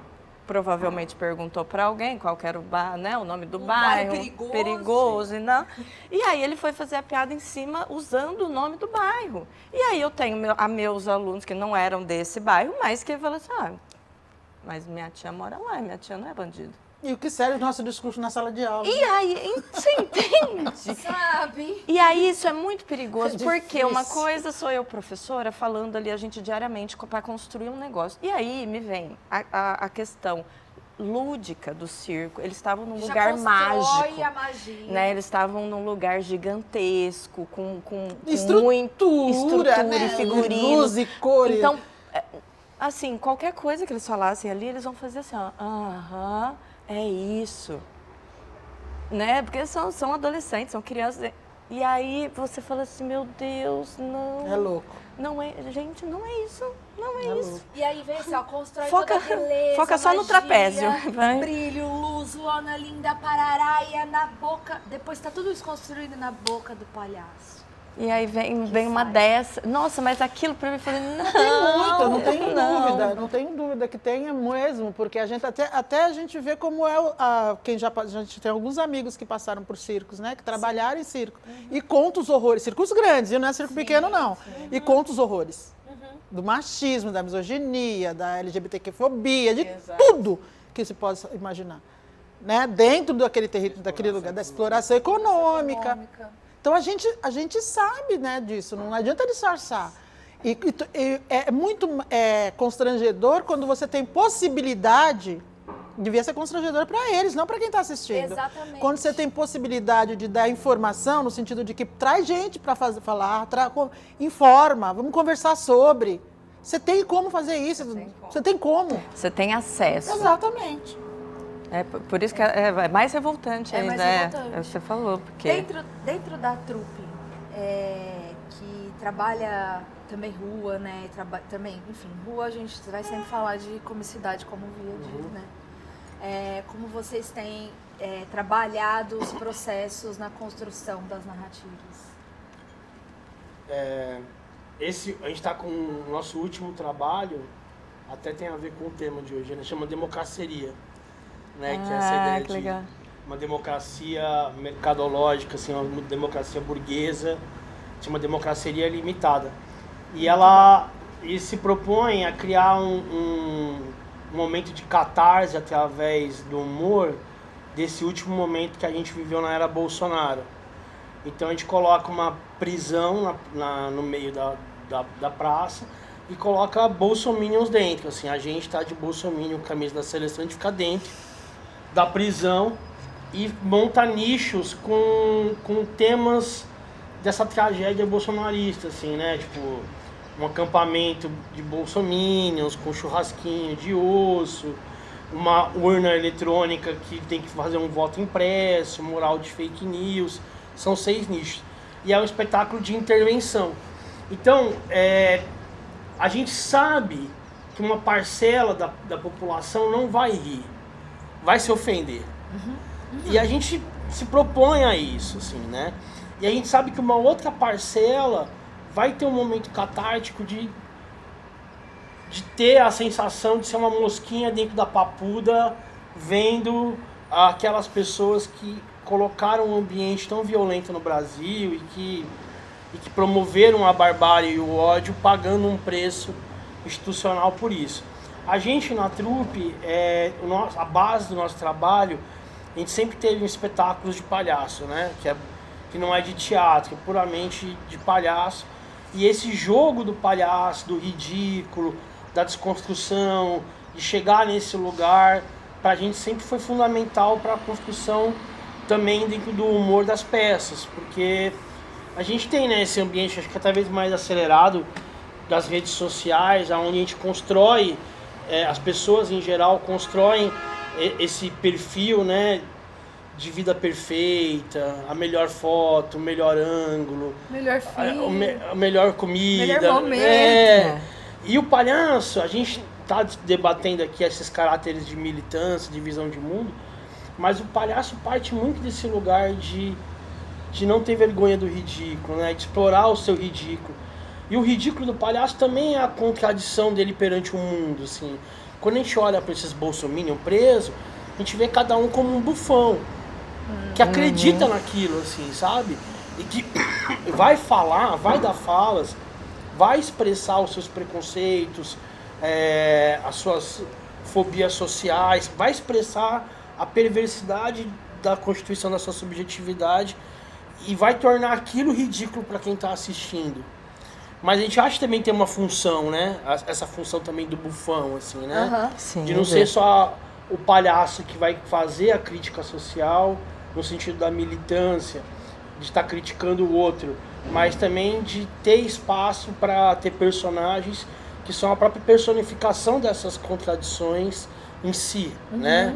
provavelmente perguntou para alguém qual que era o nome do bairro perigoso. E aí ele foi fazer a piada em cima usando o nome do bairro. E aí eu tenho meus alunos que não eram desse bairro, mas que falam assim, mas minha tia mora lá, minha tia não é bandido. E o que serve o nosso discurso na sala de aula? E aí, você entende? Sabe? E aí isso é muito perigoso, É porque difícil. uma coisa sou eu, professora, falando ali a gente diariamente para construir um negócio. E aí me vem a questão lúdica do circo. Eles estavam num lugar mágico. A magia. Né? Eles estavam num lugar gigantesco, com Estrutura, né? e figurino. Luz e cores. Então, assim, qualquer coisa que eles falassem ali, eles vão fazer assim, aham, é isso. Né? Porque são adolescentes, são crianças. E aí você fala assim, meu Deus, não. É louco. Não é, gente, não é isso. Não é isso. louco. E aí vem assim, constrói Foca- toda a beleza, foca só no magia, trapézio, vai. brilho, luz, lona linda, pararaia na boca. Depois tá tudo isso construído na boca do palhaço. E aí vem uma dessa. Nossa, mas aquilo pra mim, eu falei, não. Tem muito, não tenho dúvida, não tenho dúvida que tenha mesmo, porque a gente até a gente vê como é a gente tem alguns amigos que passaram por circos, né, que trabalharam em circo e conta os horrores, circos grandes, viu? Não é circo pequeno não, e conta os horrores do machismo, da misoginia, da LGBTQ-fobia, de tudo que se possa imaginar, né, dentro daquele lugar da exploração econômica. Então a gente sabe, né, disso, não adianta disfarçar. E é muito constrangedor quando você tem possibilidade, devia ser constrangedor para eles, não para quem está assistindo. Exatamente. Quando você tem possibilidade de dar informação, no sentido de que traz gente para falar, informa, vamos conversar sobre. Você tem como fazer isso, você tem como. Você tem acesso. Exatamente. Por isso que é mais revoltante É ainda. mais revoltante. Você falou, porque... Dentro da trupe, que trabalha também rua, né? Também, enfim, rua a gente vai sempre falar de comicidade como via de, né? Como vocês têm trabalhado os processos na construção das narrativas? A gente está com o nosso último trabalho, até tem a ver com o tema de hoje, ele chama Democracia, né? Que é essa ideia que legal. de uma democracia mercadológica, assim, uma democracia burguesa, de uma democracia limitada. E se propõe a criar um momento de catarse através do humor desse último momento que a gente viveu na era Bolsonaro. Então a gente coloca uma prisão no meio da praça, e coloca bolsominions dentro, assim, a gente tá de bolsominion, camisa da seleção, a gente fica dentro da prisão e monta nichos com temas dessa tragédia bolsonarista, assim, né, tipo, um acampamento de bolsominions com churrasquinho de osso, uma urna eletrônica que tem que fazer um voto impresso, mural de fake news, são 6 nichos. E é um espetáculo de intervenção. Então, a gente sabe que uma parcela da população não vai rir, vai se ofender. E a gente se propõe a isso, assim, né? E a gente sabe que uma outra parcela vai ter um momento catártico de ter a sensação de ser uma mosquinha dentro da papuda, vendo aquelas pessoas que colocaram um ambiente tão violento no Brasil e que promoveram a barbárie e o ódio, pagando um preço institucional por isso. A gente na trupe, a base do nosso trabalho, a gente sempre teve espetáculos de palhaço, né? Que não é de teatro, é puramente de palhaço. E esse jogo do palhaço, do ridículo, da desconstrução, de chegar nesse lugar, pra gente sempre foi fundamental para a construção também dentro do humor das peças, porque a gente tem, né, esse ambiente, acho que cada vez mais acelerado das redes sociais, onde a gente constrói, as pessoas em geral constroem esse perfil, né, de vida perfeita, a melhor foto, o melhor ângulo, Melhor filme, a melhor comida. melhor momento. E o palhaço, a gente está debatendo aqui esses caráteres de militância, de visão de mundo, mas o palhaço parte muito desse lugar de não ter vergonha do ridículo, né? De explorar o seu ridículo. E o ridículo do palhaço também é a contradição dele perante o mundo, assim. Quando a gente olha para esses bolsominion presos, a gente vê cada um como um bufão, que acredita naquilo, assim, sabe? E que vai falar, vai dar falas, vai expressar os seus preconceitos, as suas fobias sociais, vai expressar a perversidade da constituição da sua subjetividade e vai tornar aquilo ridículo para quem está assistindo. Mas a gente acha que também tem uma função, né? Essa função também do bufão, assim, né? Sim, de não ser só o palhaço que vai fazer a crítica social, no sentido da militância, de estar criticando o outro, mas também de ter espaço para ter personagens que são a própria personificação dessas contradições em si, né?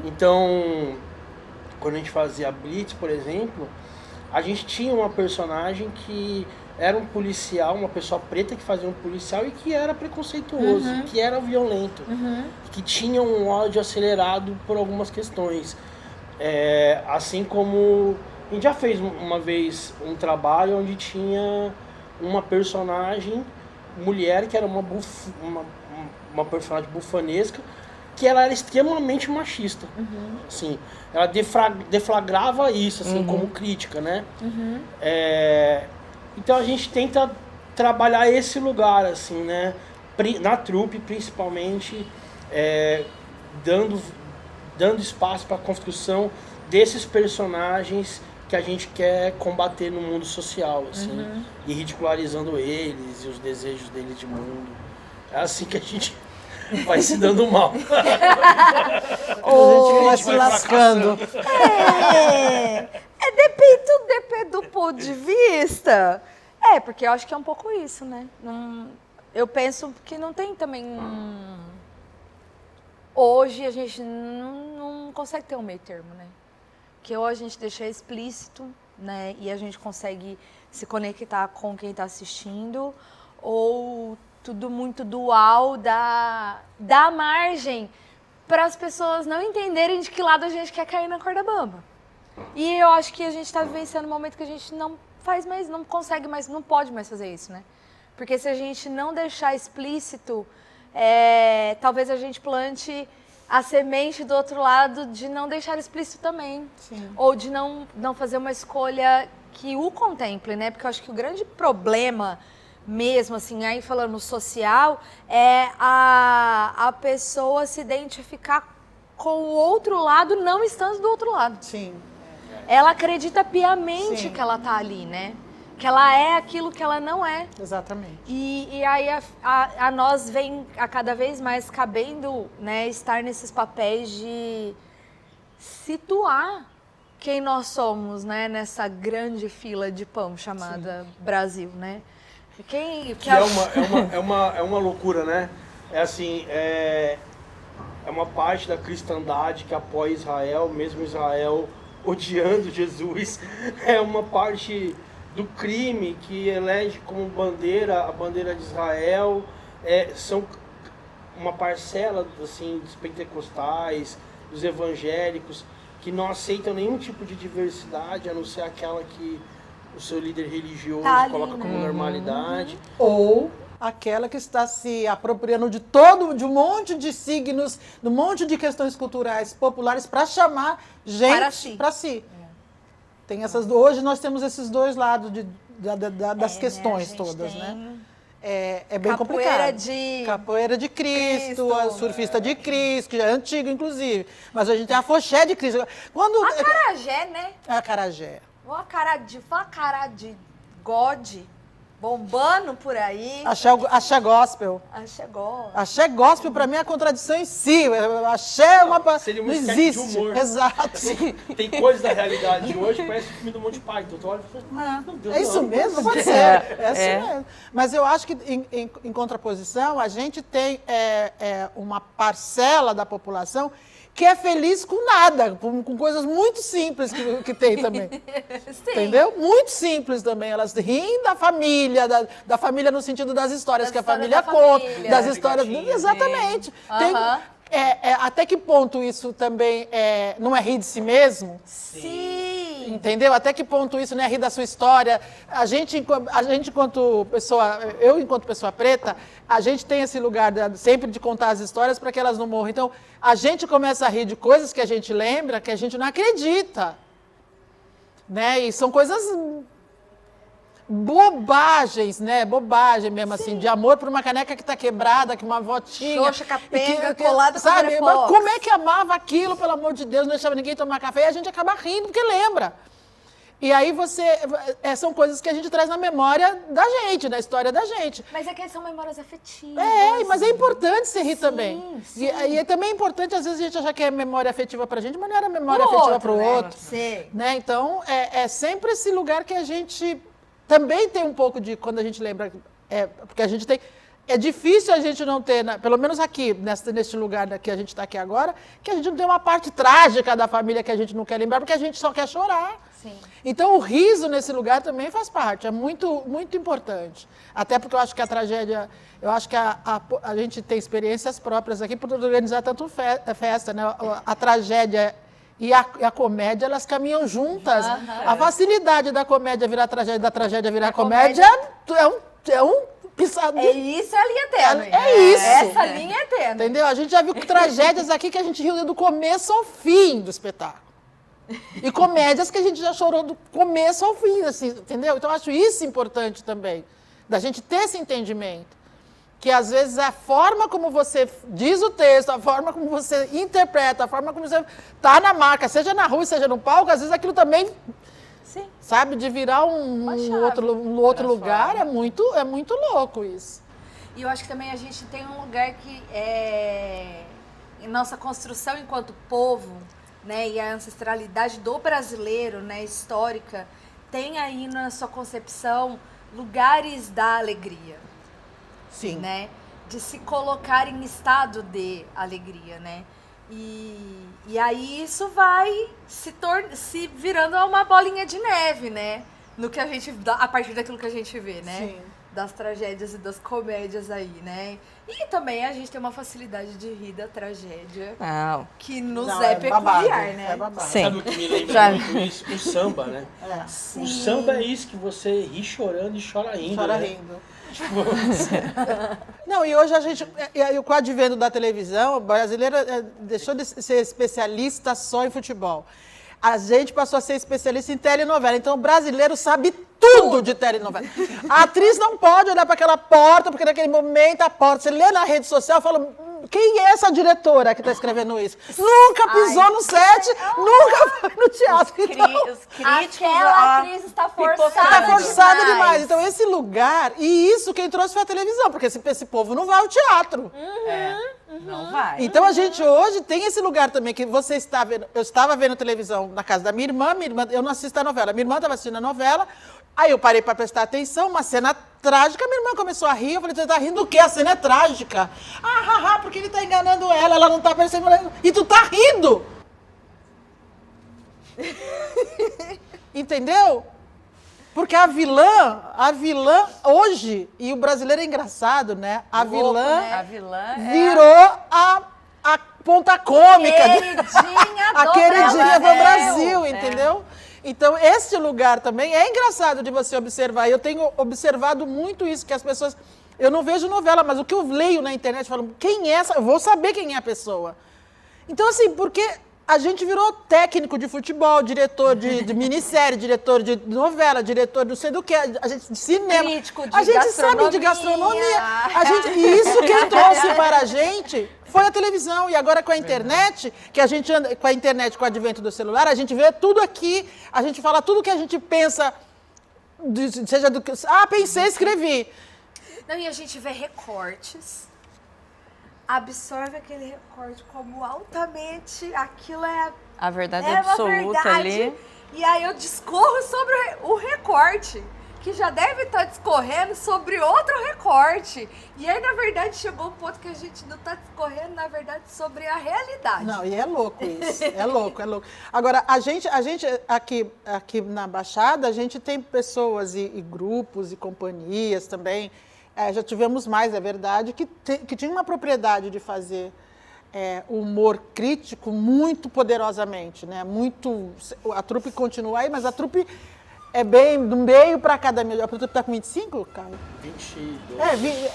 Então, quando a gente fazia Blitz, por exemplo, a gente tinha uma personagem que era um policial, uma pessoa preta que fazia um policial e que era preconceituoso, que era violento, que tinha um ódio acelerado por algumas questões. Assim como a gente já fez uma vez um trabalho onde tinha uma personagem mulher que era uma personagem bufanesca, que ela era extremamente machista. Assim, ela deflagrava isso, assim, como crítica, né? Então a gente tenta trabalhar esse lugar, assim, né? Na trupe, principalmente, dando espaço para a construção desses personagens que a gente quer combater no mundo social, assim, e ridicularizando eles e os desejos deles de mundo. É assim que a gente vai se dando mal. A gente vai se lascando. Depende do ponto de vista. Porque eu acho que é um pouco isso, né? Eu penso que não tem também... Hoje a gente não consegue ter um meio termo, né? Porque ou a gente deixa explícito, né? E a gente consegue se conectar com quem está assistindo, ou tudo muito dual, dá margem para as pessoas não entenderem de que lado a gente quer cair na corda bamba. E eu acho que a gente está vivenciando um momento que a gente não faz mais, não consegue mais, não pode mais fazer isso, né? Porque se a gente não deixar explícito, talvez a gente plante a semente do outro lado de não deixar explícito também. Sim. Ou de não fazer uma escolha que o contemple, né? Porque eu acho que o grande problema mesmo, assim, aí falando social, é a pessoa se identificar com o outro lado não estando do outro lado. Sim. Ela acredita piamente Sim. que ela tá ali, né? que ela é aquilo que ela não é. Exatamente. E aí a nós vem a cada vez mais cabendo, né, estar nesses papéis de situar quem nós somos, né, nessa grande fila de pão chamada Brasil, né? É uma loucura, né? É assim, é uma parte da cristandade que apoia Israel, mesmo Israel odiando Jesus. É uma parte do crime que elege como bandeira a bandeira de Israel. São uma parcela assim, dos pentecostais, dos evangélicos, que não aceitam nenhum tipo de diversidade, a não ser aquela que o seu líder religioso coloca como normalidade. Ou aquela que está se apropriando de um monte de signos, de um monte de questões culturais populares para chamar gente para si. Tem hoje nós temos esses dois lados das questões, né, todas, né? É bem complicado. Capoeira de Cristo, a surfista de Cristo, que é antigo, inclusive. Mas a gente tem a foché de Cristo. Acarajé, né? Acarajé. Uma cara de God bombando por aí. Axé gospel. Axé gospel, pra mim, é a contradição em si. Axé é uma... Seria não sketch de existe. humor. Exato. Tem coisas da realidade de hoje, parece o filme do Monty Python. Tu olha e fala, meu Deus, É isso não. mesmo? Pode ser. É isso mesmo. Mas eu acho que, em contraposição, a gente tem uma parcela da população que é feliz com nada, com coisas muito simples que tem também. Sim. Entendeu? Muito simples também. Elas riem da família, da família no sentido das histórias que a família conta, das histórias... Exatamente. Tem, até que ponto isso também não é rir de si mesmo? Sim. Entendeu? Até que ponto isso não é rir da sua história? A gente enquanto pessoa... Eu, enquanto pessoa preta, a gente tem esse lugar sempre de contar as histórias para que elas não morram. Então, a gente começa a rir de coisas que a gente lembra, que a gente não acredita. Né? E são coisas... bobagens, né? Bobagem mesmo, assim, de amor por uma caneca que tá quebrada, que uma avó tinha. Xoxa, capenga, colada com sabe? Mas como é que amava aquilo, pelo amor de Deus, não deixava ninguém tomar café, e a gente acaba rindo, porque lembra. E aí são coisas que a gente traz na memória da gente, na história da gente. Mas é que são memórias afetivas. Mas é importante se rir também. Sim. E é também importante, às vezes, a gente achar que é memória afetiva pra gente, mas não era memória afetiva pro outro. Sim. Né? Então, é sempre esse lugar que a gente... Também tem um pouco de, quando a gente lembra, porque a gente tem... É difícil a gente não ter, pelo menos aqui, neste lugar que a gente está aqui agora, que a gente não tem uma parte trágica da família que a gente não quer lembrar, porque a gente só quer chorar. Sim. Então, o riso nesse lugar também faz parte, é muito, muito importante. Até porque eu acho que a tragédia... Eu acho que a gente tem experiências próprias aqui por organizar tanto festa, né? A tragédia... E a comédia, elas caminham juntas. A facilidade da comédia virar tragédia, da tragédia virar comédia é um pisado. Isso é a linha tênue. É isso. Essa linha é tênue. Entendeu? A gente já viu tragédias aqui que a gente riu do começo ao fim do espetáculo. E comédias que a gente já chorou do começo ao fim, assim, entendeu? Então, eu acho isso importante também, da gente ter esse entendimento. Que às vezes a forma como você diz o texto, a forma como você interpreta, a forma como você tá na marca, seja na rua, seja no palco, às vezes aquilo também, sim, sabe, de virar um outro lugar, é muito louco isso. E eu acho que também a gente tem um lugar que em nossa construção enquanto povo, né, e a ancestralidade do brasileiro, né, histórica, tem aí na sua concepção lugares da alegria. Sim. Né? De se colocar em estado de alegria, né? E aí isso vai se virando uma bolinha de neve, né? No que a partir daquilo que a gente vê, né? Sim. Das tragédias e das comédias aí, né? E também a gente tem uma facilidade de rir da tragédia que nos é peculiar, babado, né? É babado. Sim. Sabe o que me lembra muito isso? O samba, né? Sim. O samba é isso, que você ri chorando e chora rindo. Chora né? rindo. Não, e hoje a gente, com o advento da televisão, o brasileiro deixou de ser especialista só em futebol. A gente passou a ser especialista em telenovela. Então, o brasileiro sabe tudo de telenovela. A atriz não pode olhar para aquela porta, porque naquele momento a porta... Você lê na rede social e fala... Quem é essa diretora que está escrevendo isso? Nunca pisou no set, nunca foi no teatro. Então, Os críticos... Aquela atriz está forçada, tá forçada demais. demais. Então, esse lugar, e isso quem trouxe foi a televisão, porque esse povo não vai ao teatro. Não vai. Então, a gente hoje tem esse lugar também, que você está vendo. Eu estava vendo televisão na casa da minha irmã, eu não assisto a novela. Minha irmã estava assistindo a novela, aí eu parei para prestar atenção, uma cena trágica, minha irmã começou a rir, eu falei, você tá rindo do quê? A cena é trágica. Porque ele tá enganando ela não tá percebendo. E tu tá rindo! Entendeu? Porque a vilã hoje, e o brasileiro é engraçado, né? A vilã virou a ponta cômica. A queridinha do Brasil, entendeu? Então, esse lugar também é engraçado de você observar. Eu tenho observado muito isso, que as pessoas... Eu não vejo novela, mas o que eu leio na internet, eu falo, quem é essa? Eu vou saber quem é a pessoa. Então, assim, porque a gente virou técnico de futebol, diretor de minissérie, diretor de novela, diretor não sei do que, a gente de cinema. Crítico de a gente sabe de gastronomia. E isso quem trouxe para a gente foi a televisão. E agora com a internet, que a gente anda, com a internet, com o advento do celular, a gente vê tudo aqui, a gente fala tudo que a gente pensa, seja do que... pensei, escrevi. Não, e a gente vê recortes, absorve aquele recorte como altamente, aquilo é A verdade uma absoluta verdade, ali. E aí eu discorro sobre o recorte, que já deve estar discorrendo sobre outro recorte. E aí, na verdade, chegou um ponto que a gente não está discorrendo, na verdade, sobre a realidade. Não, e é louco isso. É louco. Agora, a gente aqui na Baixada, a gente tem pessoas e grupos e companhias também. Já tivemos mais, é verdade, que tinha uma propriedade de fazer humor crítico muito poderosamente, né? A trupe continua aí, mas a trupe é bem do meio para cada meio. A trupe está com 25, Caio? 22.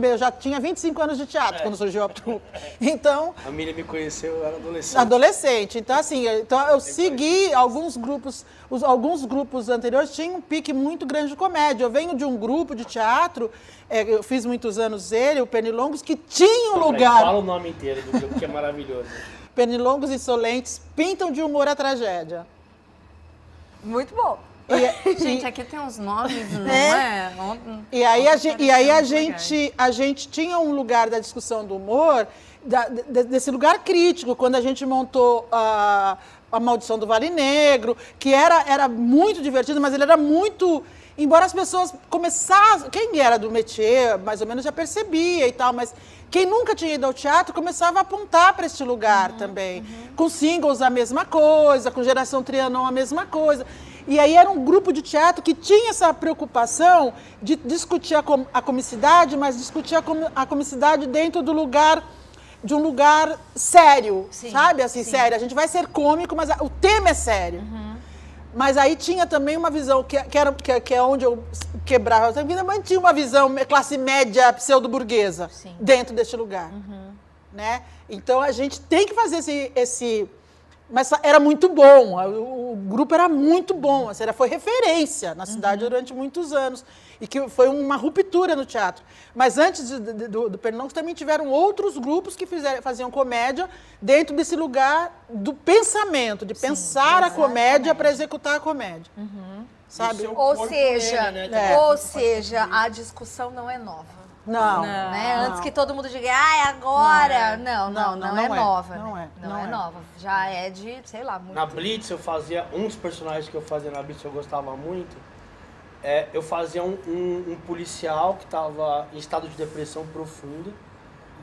Eu já tinha 25 anos de teatro quando surgiu a trupe. Então... A Miriam me conheceu, eu era adolescente. Adolescente. Então, assim, eu segui alguns grupos anteriores tinham um pique muito grande de comédia. Eu venho de um grupo de teatro, eu fiz muitos anos o Pernilongos, que tinha um lugar... Fala o nome inteiro do grupo, que é maravilhoso. Pernilongos Insolentes pintam de humor a tragédia. Muito bom. Gente, aqui tem uns nomes, não é? E aí a gente tinha um lugar da discussão do humor, desse lugar crítico, quando a gente montou a Maldição do Vale Negro, que era muito divertido, mas ele era muito... Embora as pessoas começassem... Quem era do métier, mais ou menos, já percebia e tal, mas quem nunca tinha ido ao teatro começava a apontar para este lugar também. Com Singles a mesma coisa, com Geração Trianon a mesma coisa. E aí era um grupo de teatro que tinha essa preocupação de discutir a comicidade, mas discutir a comicidade dentro do lugar... de um lugar sério, sabe? Assim, sério. A gente vai ser cômico, mas o tema é sério. Mas aí tinha também uma visão, que é onde eu quebrava, mas tinha uma visão classe média pseudo-burguesa dentro deste lugar. Né? Então a gente tem que fazer esse... Mas era muito bom, o grupo era muito bom, assim, foi referência na cidade durante muitos anos. E que foi uma ruptura no teatro. Mas antes do Pernilongos também tiveram outros grupos que faziam comédia dentro desse lugar do pensamento, de pensar a comédia para executar a comédia. Sabe? Ou seja, a discussão não é nova. Não. Né? Antes que todo mundo diga, agora. Não é nova. Não é nova. Já é de, sei lá, muito... Na Blitz, eu fazia... Um dos personagens que eu fazia na Blitz, que eu gostava muito, eu fazia um policial que estava em estado de depressão profunda.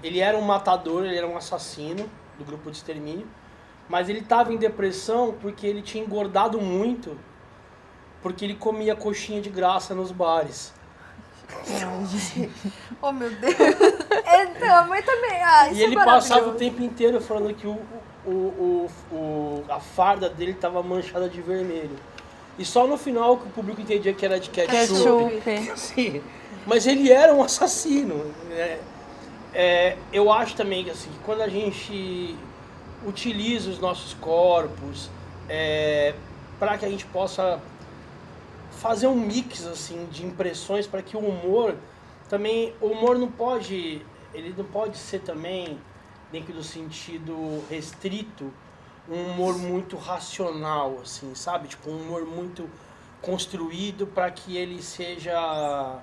Ele era um matador, ele era um assassino do grupo de extermínio, mas ele estava em depressão porque ele tinha engordado muito, porque ele comia coxinha de graça nos bares. Oh, meu Deus. Então, a mãe também... E ele passava o tempo inteiro falando que a farda dele estava manchada de vermelho. E só no final que o público entendia que era de ketchup. Sim, mas ele era um assassino. Eu acho também que assim, quando a gente utiliza os nossos corpos para que a gente possa fazer um mix assim, de impressões para que o humor não pode ele não pode ser também, dentro do sentido restrito, um humor muito racional, assim, sabe? Tipo, um humor muito construído para que ele seja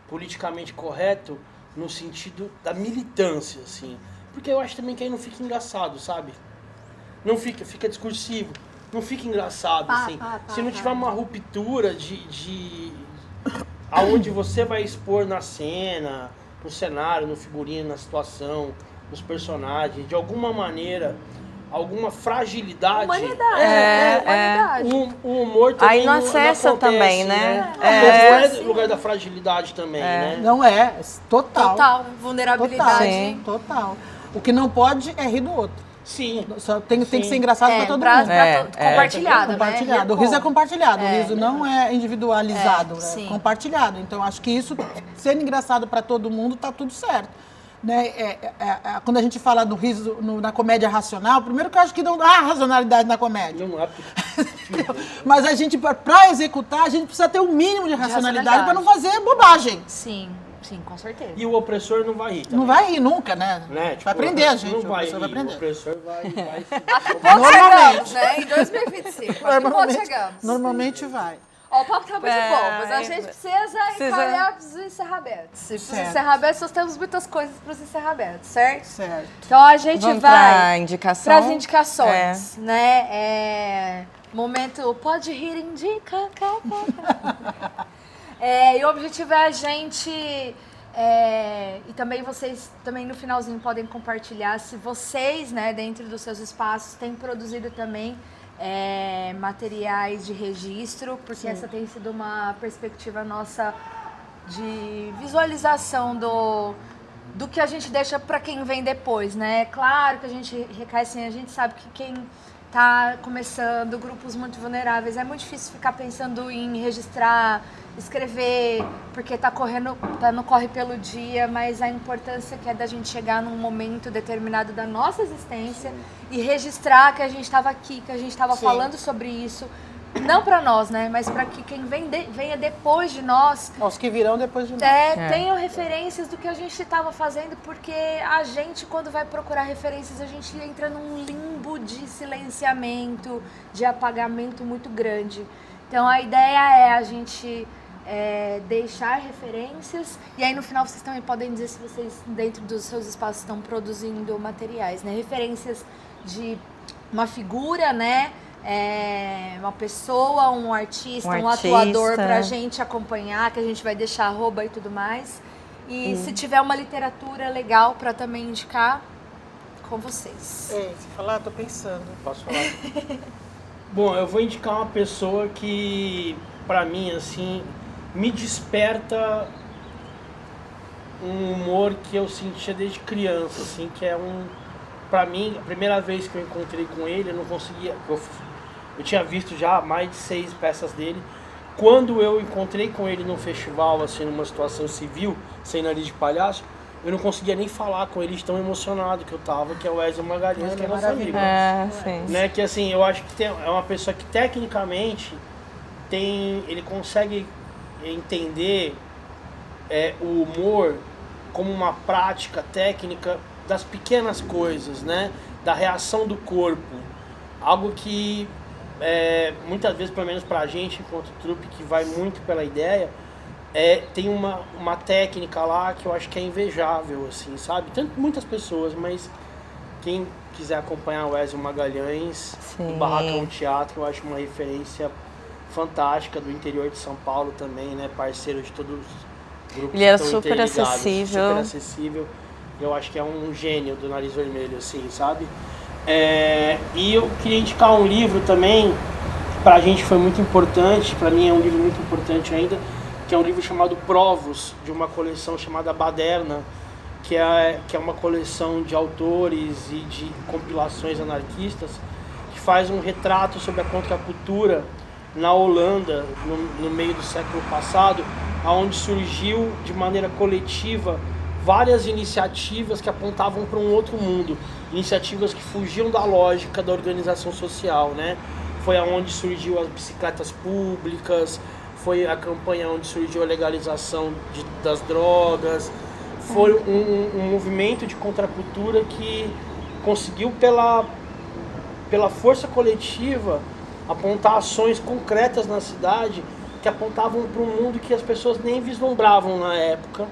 politicamente correto no sentido da militância, assim. Porque eu acho também que aí não fica engraçado, sabe? Não fica discursivo, não fica engraçado, assim. Se não tiver uma ruptura aonde você vai expor na cena, no cenário, no figurino, na situação, nos personagens, de alguma maneira, alguma fragilidade. Humanidade. O humor também aí não acessa acontece, também, né? Não é lugar da fragilidade também, né? Não é, total. Total, vulnerabilidade. Total. O que não pode é rir do outro. Sim. Só tem que ser engraçado pra todo mundo. Compartilhado, né? Compartilhado. O riso é compartilhado, o riso não é individualizado, é sim. compartilhado. Então, acho que isso, sendo engraçado para todo mundo, tá tudo certo. Né? Quando a gente fala do riso na comédia racional, primeiro que eu acho que não há racionalidade na comédia. Não é. Mas a gente, para executar, a gente precisa ter um mínimo de racionalidade para não fazer bobagem. Sim, com certeza. E o opressor não vai rir também. Não vai rir nunca, né? Tipo, vai aprender a gente. Não vai rir, vai aprender. o opressor vai Chegamos, né? Em 2025. Normalmente vai. Ó, o papo tá muito bom, mas a gente precisa encarar os encerramentos. E pros encerramentos, nós temos muitas coisas pros encerramentos, certo? Certo. Então a gente Vamos vai para as indicações, né? Momento pode rir, indica. E o objetivo é a gente... e também vocês, também no finalzinho, podem compartilhar se vocês, né, dentro dos seus espaços, têm produzido também materiais de registro, porque essa tem sido uma perspectiva nossa de visualização do que a gente deixa para quem vem depois, né? Claro que a gente recai assim, a gente sabe que quem tá começando, grupos muito vulneráveis, é muito difícil ficar pensando em registrar, escrever, porque tá no corre pelo dia, mas a importância que é da gente chegar num momento determinado da nossa existência e registrar que a gente estava aqui, que a gente estava falando sobre isso, não para nós, né, mas para que quem venha depois de nós, os que virão depois de nós, tenham referências do que a gente estava fazendo, porque a gente, quando vai procurar referências, a gente entra num limbo de silenciamento, de apagamento muito grande. Então a ideia é a gente deixar referências, e aí no final vocês também podem dizer se vocês, dentro dos seus espaços, estão produzindo materiais, né? Referências de uma figura, né? Uma pessoa, um artista, um atuador pra gente acompanhar, que a gente vai deixar arroba e tudo mais. E se tiver uma literatura legal pra também indicar, com vocês. Se falar, tô pensando. Posso falar? Bom, eu vou indicar uma pessoa que, pra mim, assim, me desperta um humor que eu sentia desde criança, assim, que é pra mim, a primeira vez que eu encontrei com ele, eu não conseguia... Eu tinha visto já mais de 6 peças dele. Quando eu encontrei com ele num festival, assim, numa situação civil, sem nariz de palhaço, eu não conseguia nem falar com ele de tão emocionado que eu tava, que é o Wesley Magalhães, que é nosso amigo. Né? Que assim, eu acho que é uma pessoa que tecnicamente ele consegue entender o humor como uma prática técnica das pequenas coisas, né? Da reação do corpo. Algo que muitas vezes, pelo menos pra gente, enquanto trupe que vai muito pela ideia, tem uma técnica lá que eu acho que é invejável, assim, sabe? Tanto muitas pessoas, mas quem quiser acompanhar o Wesley Magalhães, o Barracão Teatro, eu acho uma referência fantástica, do interior de São Paulo também, né? Parceiro de todos os grupos. Ele é super acessível. Super acessível. Eu acho que é um gênio do Nariz Vermelho, assim, sabe? E eu queria indicar um livro também, que pra gente foi muito importante, pra mim é um livro muito importante ainda, que é um livro chamado Provos, de uma coleção chamada Baderna, que é uma coleção de autores e de compilações anarquistas, que faz um retrato sobre a contracultura na Holanda, no meio do século passado, onde surgiu de maneira coletiva várias iniciativas que apontavam para um outro mundo, iniciativas que fugiam da lógica da organização social, né? Foi aonde surgiu as bicicletas públicas, foi a campanha onde surgiu a legalização das drogas, foi um movimento de contracultura que conseguiu, pela força coletiva, apontar ações concretas na cidade que apontavam para um mundo que as pessoas nem vislumbravam na época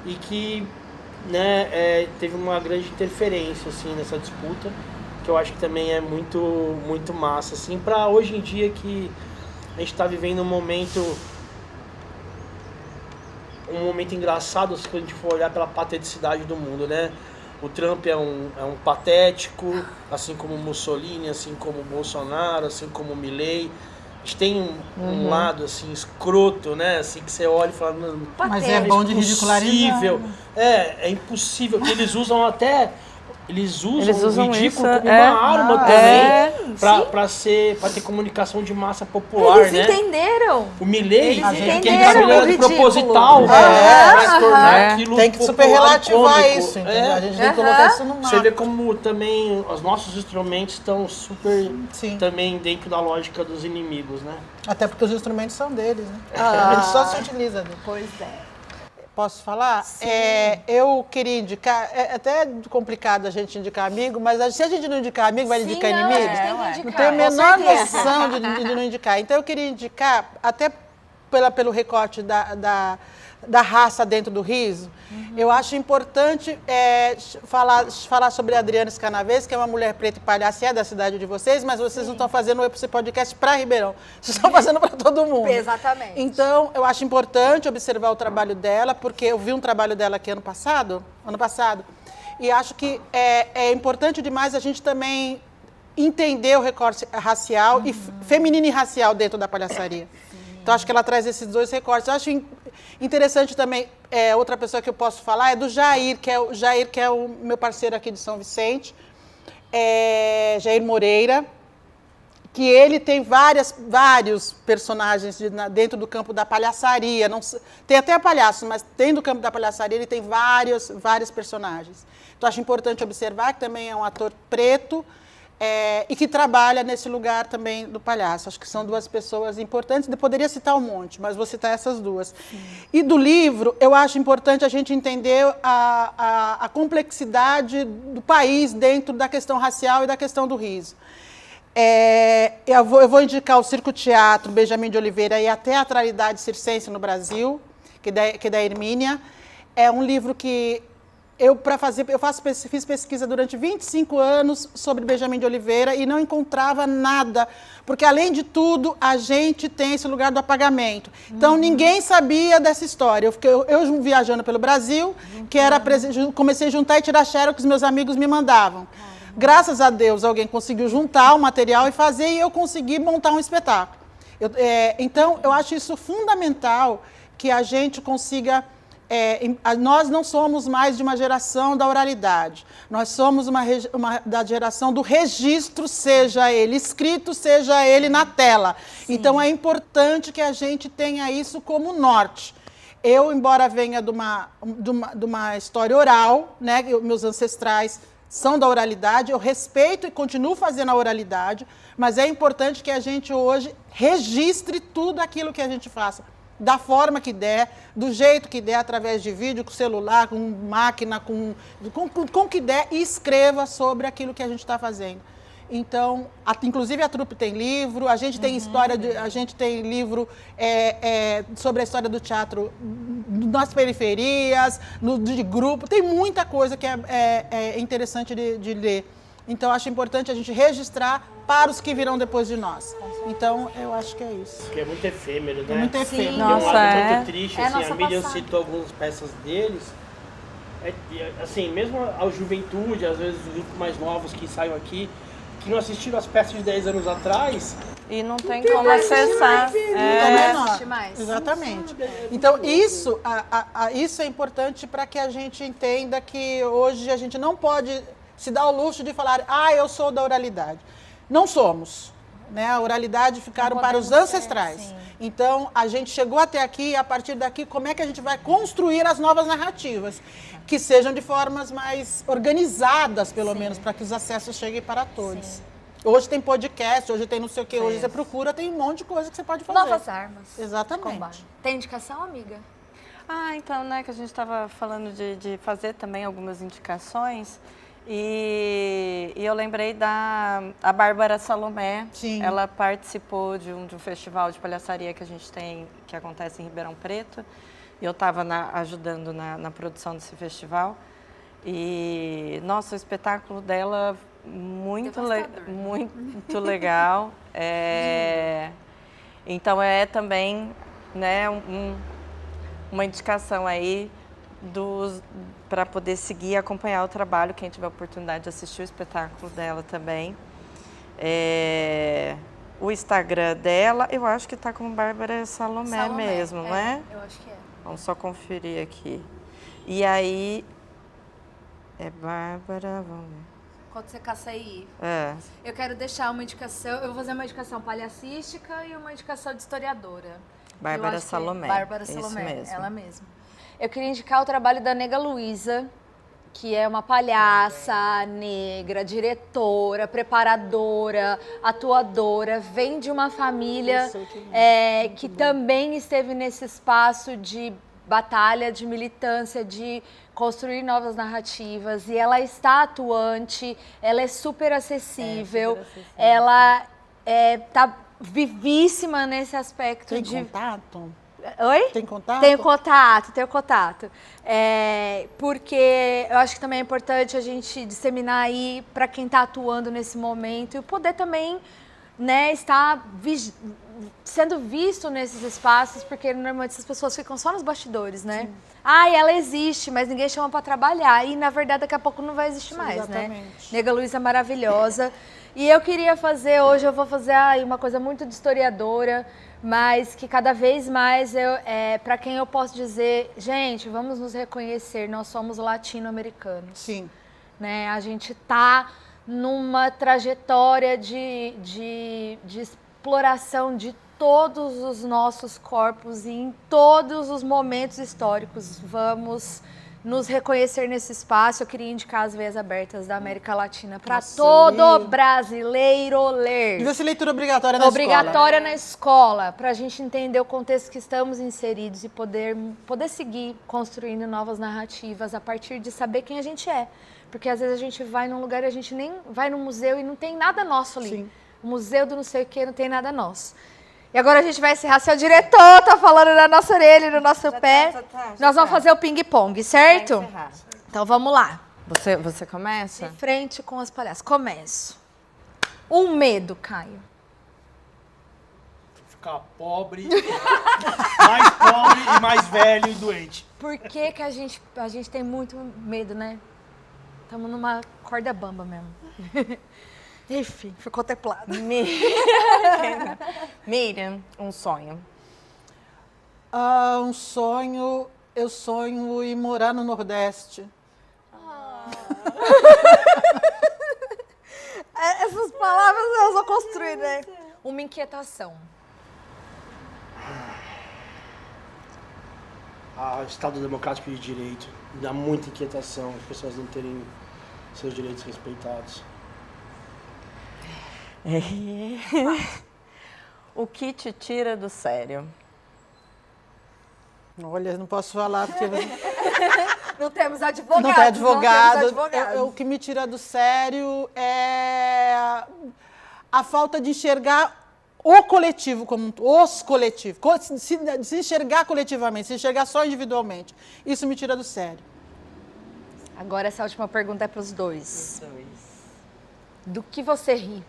e que, né, teve uma grande interferência assim, nessa disputa, que eu acho que também é muito, muito massa. Assim, para hoje em dia que a gente está vivendo um momento engraçado se a gente for olhar pela pateticidade do mundo, né? O Trump é um patético, assim como o Mussolini, assim como o Bolsonaro, assim como o Milei. A gente tem um lado assim escroto, né? Assim que você olha e fala, mas é bom de ridicularizar. É impossível. Eles usam o ridículo isso, como uma arma também para ter comunicação de massa popular, Eles né? entenderam. O Milei, entenderam cabelo o era ridículo. proposital, para tornar aquilo Tem que super popular, relativar cômico. isso, entendeu? A gente tem que colocar isso no mapa. Você vê como também os nossos instrumentos estão super Sim. também dentro da lógica dos inimigos, né? Até porque os instrumentos são deles, né? A gente só se utiliza deles. Pois é. Posso falar? Eu queria indicar, é até complicado a gente indicar amigo, mas se a gente não indicar amigo, vai indicar Sim, inimigo? a gente tem que Não indicar, tenho a com menor certeza. noção de não indicar. Então eu queria indicar, até pelo recorte da raça dentro do riso, eu acho importante falar sobre a Adriana Scanavês, que é uma mulher preta e palhaça, é da cidade de vocês, mas vocês não estão fazendo esse podcast para Ribeirão, vocês estão fazendo para todo mundo. Exatamente. Então, eu acho importante observar o trabalho dela, porque eu vi um trabalho dela aqui ano passado, e acho que é importante demais a gente também entender o recorte racial e feminino e racial dentro da palhaçaria. Então, acho que ela traz esses dois recortes. Eu acho interessante também, outra pessoa que eu posso falar é do Jair, que é o meu parceiro aqui de São Vicente, Jair Moreira, que ele tem vários personagens dentro do campo da palhaçaria. Tem até palhaço, mas dentro do campo da palhaçaria ele tem vários personagens. Então, acho importante observar que também é um ator preto, e que trabalha nesse lugar também do palhaço. Acho que são duas pessoas importantes. Eu poderia citar um monte, mas vou citar essas duas. E do livro, eu acho importante a gente entender a complexidade do país dentro da questão racial e da questão do riso. Eu vou indicar o Circo Teatro, Benjamin de Oliveira e a Teatralidade Circense no Brasil, que é da Hermínia. É um livro que fiz pesquisa durante 25 anos sobre Benjamin de Oliveira e não encontrava nada, porque, além de tudo, a gente tem esse lugar do apagamento. Então, ninguém sabia dessa história. Eu viajando pelo Brasil, comecei a juntar e tirar xerox que meus amigos me mandavam. Graças a Deus, alguém conseguiu juntar o material e fazer, e eu consegui montar um espetáculo. Então, eu acho isso fundamental, que a gente consiga... nós não somos mais de uma geração da oralidade, nós somos da geração do registro, seja ele escrito, seja ele na tela. Sim. Então é importante que a gente tenha isso como norte. Eu, embora venha de uma história oral, né, meus ancestrais são da oralidade, eu respeito e continuo fazendo a oralidade, mas é importante que a gente hoje registre tudo aquilo que a gente faça, da forma que der, do jeito que der, através de vídeo, com celular, com máquina, com o que der, e escreva sobre aquilo que a gente está fazendo. Então, inclusive a trupe tem livro, a gente tem a gente tem livro sobre a história do teatro nas periferias, de grupo, tem muita coisa que é interessante de ler. Então, acho importante a gente registrar para os que virão depois de nós. Então, eu acho que é isso. Porque é muito efêmero, né? É muito efêmero. Tem um lado muito triste, assim, nossa a Miriam passada. citou algumas peças deles. Assim, mesmo a juventude, às vezes os grupos mais novos que saiam aqui, que não assistiram as peças de 10 anos atrás, E não tem como acessar. Não existe mais. Exatamente. Então, isso é importante para que a gente entenda que hoje a gente não pode se dar o luxo de falar, eu sou da oralidade. Não somos. Né? A oralidade ficaram para os ancestrais. Então, a gente chegou até aqui, e a partir daqui, como é que a gente vai construir as novas narrativas? Que sejam de formas mais organizadas, pelo menos, para que os acessos cheguem para todos. Sim. Hoje tem podcast, hoje tem não sei o quê, hoje você procura, tem um monte de coisa que você pode fazer. Novas armas. Exatamente. Tem indicação, amiga? Então, né, que a gente estava falando de fazer também algumas indicações. E eu lembrei a Bárbara Salomé. Sim. Ela participou de um festival de palhaçaria que a gente tem, que acontece em Ribeirão Preto. E eu estava ajudando na produção desse festival. E, nossa, o espetáculo dela, muito legal. Então, é também, né, uma indicação aí para poder seguir e acompanhar o trabalho, quem tiver a oportunidade de assistir o espetáculo dela também. O Instagram dela, eu acho que está com Bárbara Salomé mesmo, não é? Eu acho que é. Vamos só conferir aqui. E aí, é Bárbara, vamos ver. Quando você caça aí, É. eu quero deixar uma indicação, eu vou fazer uma indicação palhacística e uma indicação de historiadora. Bárbara Eu acho que Salomé. Bárbara Isso Salomé, mesmo. ela mesma. Eu queria indicar o trabalho da Nega Luísa, que é uma palhaça negra, diretora, preparadora, atuadora, vem de uma família que também esteve nesse espaço de batalha, de militância, de construir novas narrativas, e ela está atuante, ela é super acessível, ela está vivíssima nesse aspecto Tem de... contato? Oi? Tem contato? Tenho contato. Porque eu acho que também é importante a gente disseminar aí para quem está atuando nesse momento e poder também, né, estar sendo visto nesses espaços, porque normalmente essas pessoas ficam só nos bastidores, né? Sim. Ela existe, mas ninguém chama para trabalhar. E, na verdade, daqui a pouco não vai existir mais, exatamente, né? Nega Luísa é maravilhosa. E eu queria fazer, hoje eu vou fazer uma coisa muito de historiadora, mas que cada vez mais, para quem eu posso dizer, gente, vamos nos reconhecer, nós somos latino-americanos. Sim. Né? A gente está numa trajetória de exploração de todos os nossos corpos e em todos os momentos históricos. Vamos nos reconhecer nesse espaço. Eu queria indicar as Veias Abertas da América Latina para todo brasileiro ler. Devia ser leitura obrigatória na escola. Obrigatória na escola, para a gente entender o contexto que estamos inseridos e poder seguir construindo novas narrativas a partir de saber quem a gente é. Porque às vezes a gente vai num lugar e a gente nem vai no museu e não tem nada nosso ali. Sim. O museu do não sei o que não tem nada nosso. E agora a gente vai encerrar. Seu diretor tá falando na nossa orelha e no nosso pé. Nós vamos fazer o ping-pong, certo? Então vamos lá. Você começa? De frente com as palhaças. Começo. Um medo, Caio. Ficar pobre, mais pobre e mais velho e doente. Por que que a gente tem muito medo, né? Estamos numa corda bamba mesmo. Enfim, fui contemplada. Miriam, um sonho. Um sonho, eu sonho em morar no Nordeste. Essas palavras elas vão construir, né? Uma inquietação. O Estado Democrático de Direito dá muita inquietação as pessoas não terem seus direitos respeitados. O que te tira do sério? Olha, não posso falar porque Não temos advogado. não tem advogado. Não temos advogado. O que me tira do sério é a falta de enxergar o coletivo como os coletivos, se enxergar coletivamente, se enxergar só individualmente. Isso me tira do sério. Agora essa última pergunta é para os dois. Do que você ri?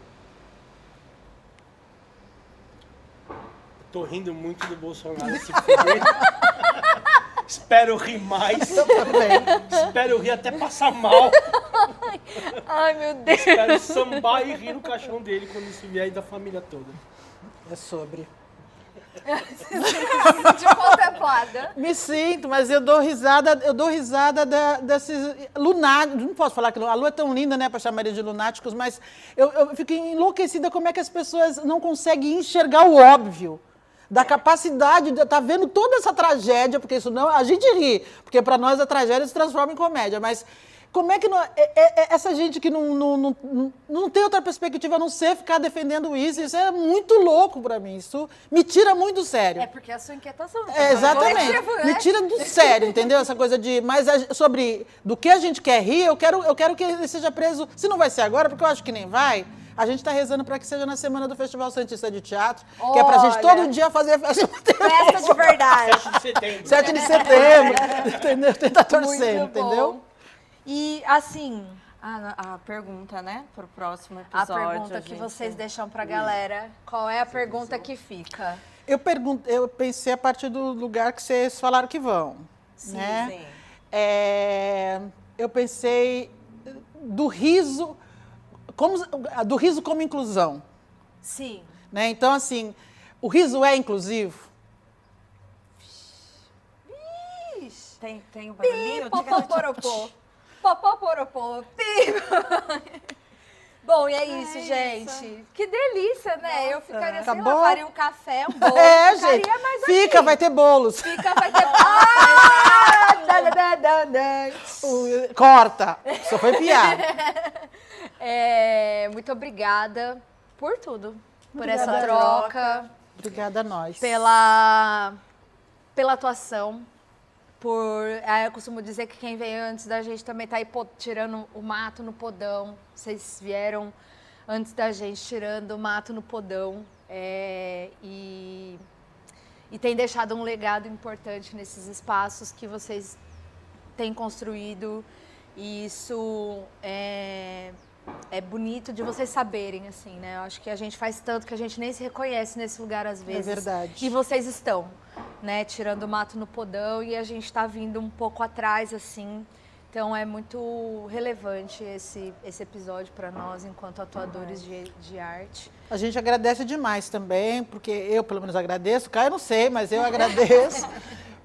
Tô rindo muito do Bolsonaro se fuder. Espero rir mais. Espero rir até passar mal. Ai, meu Deus. Espero sambar e rir no caixão dele quando isso vier e da família toda. É sobre. De contemplada. Me sinto, mas eu dou risada desses lunáticos. Não posso falar que a Lua é tão linda, né, para chamar eles de lunáticos, mas eu fico enlouquecida como é que as pessoas não conseguem enxergar o óbvio. Da capacidade de estar vendo toda essa tragédia, porque isso não, a gente ri, porque para nós a tragédia se transforma em comédia, mas Como é que essa gente que não tem outra perspectiva a não ser ficar defendendo isso é muito louco pra mim. Isso me tira muito do sério. É porque a sua inquietação. Exatamente. Coletivo, né? Me tira do sério, entendeu? Essa coisa de... Mas sobre do que a gente quer rir, eu quero que ele seja preso. Se não vai ser agora, porque eu acho que nem vai... A gente está rezando para que seja na semana do Festival Santista de Teatro, que é pra gente todo dia fazer festa de verdade. 7 de setembro. 7 de setembro, entendeu? Tentar torcer, Muito bom. entendeu? E, assim, A pergunta, né, pro próximo a episódio. pergunta que gente. vocês deixam pra galera, qual é a pergunta que fica? Eu pensei a partir do lugar que vocês falaram que vão. Sim, né? sim. Eu pensei do riso como inclusão. Sim. Né? Então, assim, o riso é inclusivo? Tem o barulhinho? Popoporopô. Popoporopô. Bom, e é isso, gente. Que delícia, né? Eu ficaria, sei lá, Acabou? faria um café, um bolo. Gente. Ficaria mais Fica, aqui. vai ter bolos. Fica, vai ter... Corta. Só foi piada. Muito obrigada por tudo. Por Obrigada, essa troca. Obrigada a nós. Pela atuação. Eu costumo dizer que quem veio antes da gente também tá aí tirando o mato no podão. Vocês vieram antes da gente tirando o mato no podão. E tem deixado um legado importante nesses espaços que vocês têm construído. E isso é bonito de vocês saberem, assim, né? Eu acho que a gente faz tanto que a gente nem se reconhece nesse lugar às vezes. É verdade. E vocês estão, né? Tirando o mato no podão e a gente está vindo um pouco atrás, assim. Então é muito relevante esse episódio para nós, enquanto atuadores de arte. A gente agradece demais também, porque eu, pelo menos, agradeço. Caio, eu não sei, mas eu agradeço.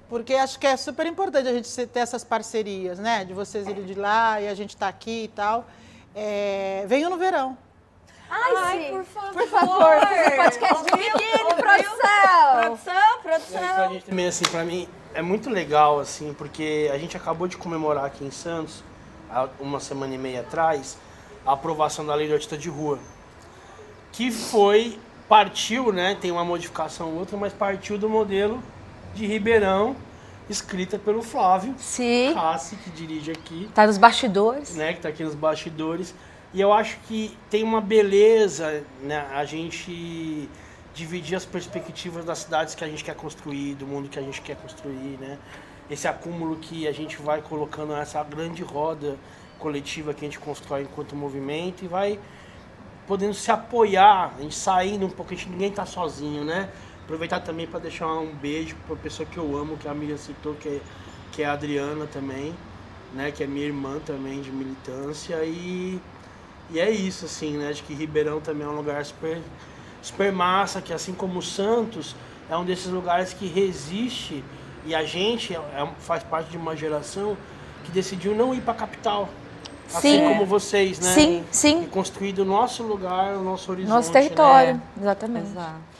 Porque acho que é super importante a gente ter essas parcerias, né? De vocês irem de lá e a gente tá aqui e tal. Venham no verão. Ai, sim. por favor. Por favor, podcast de biquíni, produção. Pra gente também, assim, pra mim, é muito legal, assim, porque a gente acabou de comemorar aqui em Santos, há uma semana e meia atrás, a aprovação da Lei do Artista de Rua. Que partiu, né, tem uma modificação ou outra, mas partiu do modelo de Ribeirão, escrita pelo Flávio Rassi, que dirige aqui. Tá nos bastidores. Né, que tá aqui nos bastidores. E eu acho que tem uma beleza, né, a gente dividir as perspectivas das cidades que a gente quer construir, do mundo que a gente quer construir, né? Esse acúmulo que a gente vai colocando nessa grande roda coletiva que a gente constrói enquanto movimento e vai podendo se apoiar, a gente saindo um pouco, ninguém tá sozinho, né? Aproveitar também para deixar um beijo para a pessoa que eu amo, que a Miriam citou, que é a Adriana também, né? Que é minha irmã também de militância. E é isso, assim, né? Acho que Ribeirão também é um lugar super massa, que assim como Santos, é um desses lugares que resiste. E a gente faz parte de uma geração que decidiu não ir para a capital. Assim como vocês, né? Sim, sim. E construir do nosso lugar, o nosso horizonte. Nosso território, né? exatamente. Exato.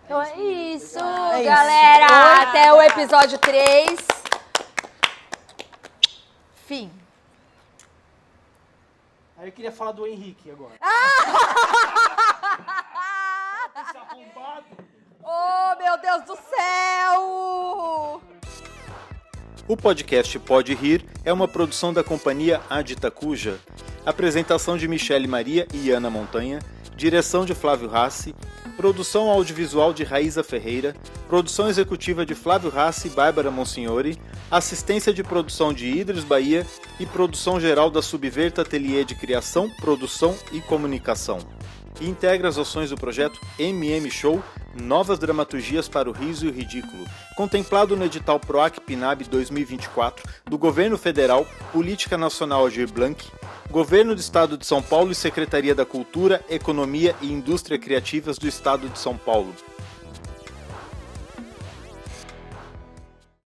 Então é isso, isso. galera. Até o episódio 3. Fim. Aí eu queria falar do Henrique agora. Esse arrombado. Oh, meu Deus do céu! O podcast Pode Rir é uma produção da companhia Aditacuja. Apresentação de Michele Maria e Ana Montanha. Direção de Flávio Rassi. Produção audiovisual de Raíza Ferreira. Produção executiva de Flávio Rassi e Bárbara Monsignori. Assistência de produção de Idris Bahia. E produção geral da Subverta Ateliê de Criação, Produção e Comunicação. E integra as ações do projeto MM Show, Novas Dramaturgias para o Riso e o Ridículo, contemplado no edital PROAC PNAB 2024 do Governo Federal, Política Nacional Aldir Blanc, Governo do Estado de São Paulo e Secretaria da Cultura, Economia e Indústria Criativas do Estado de São Paulo.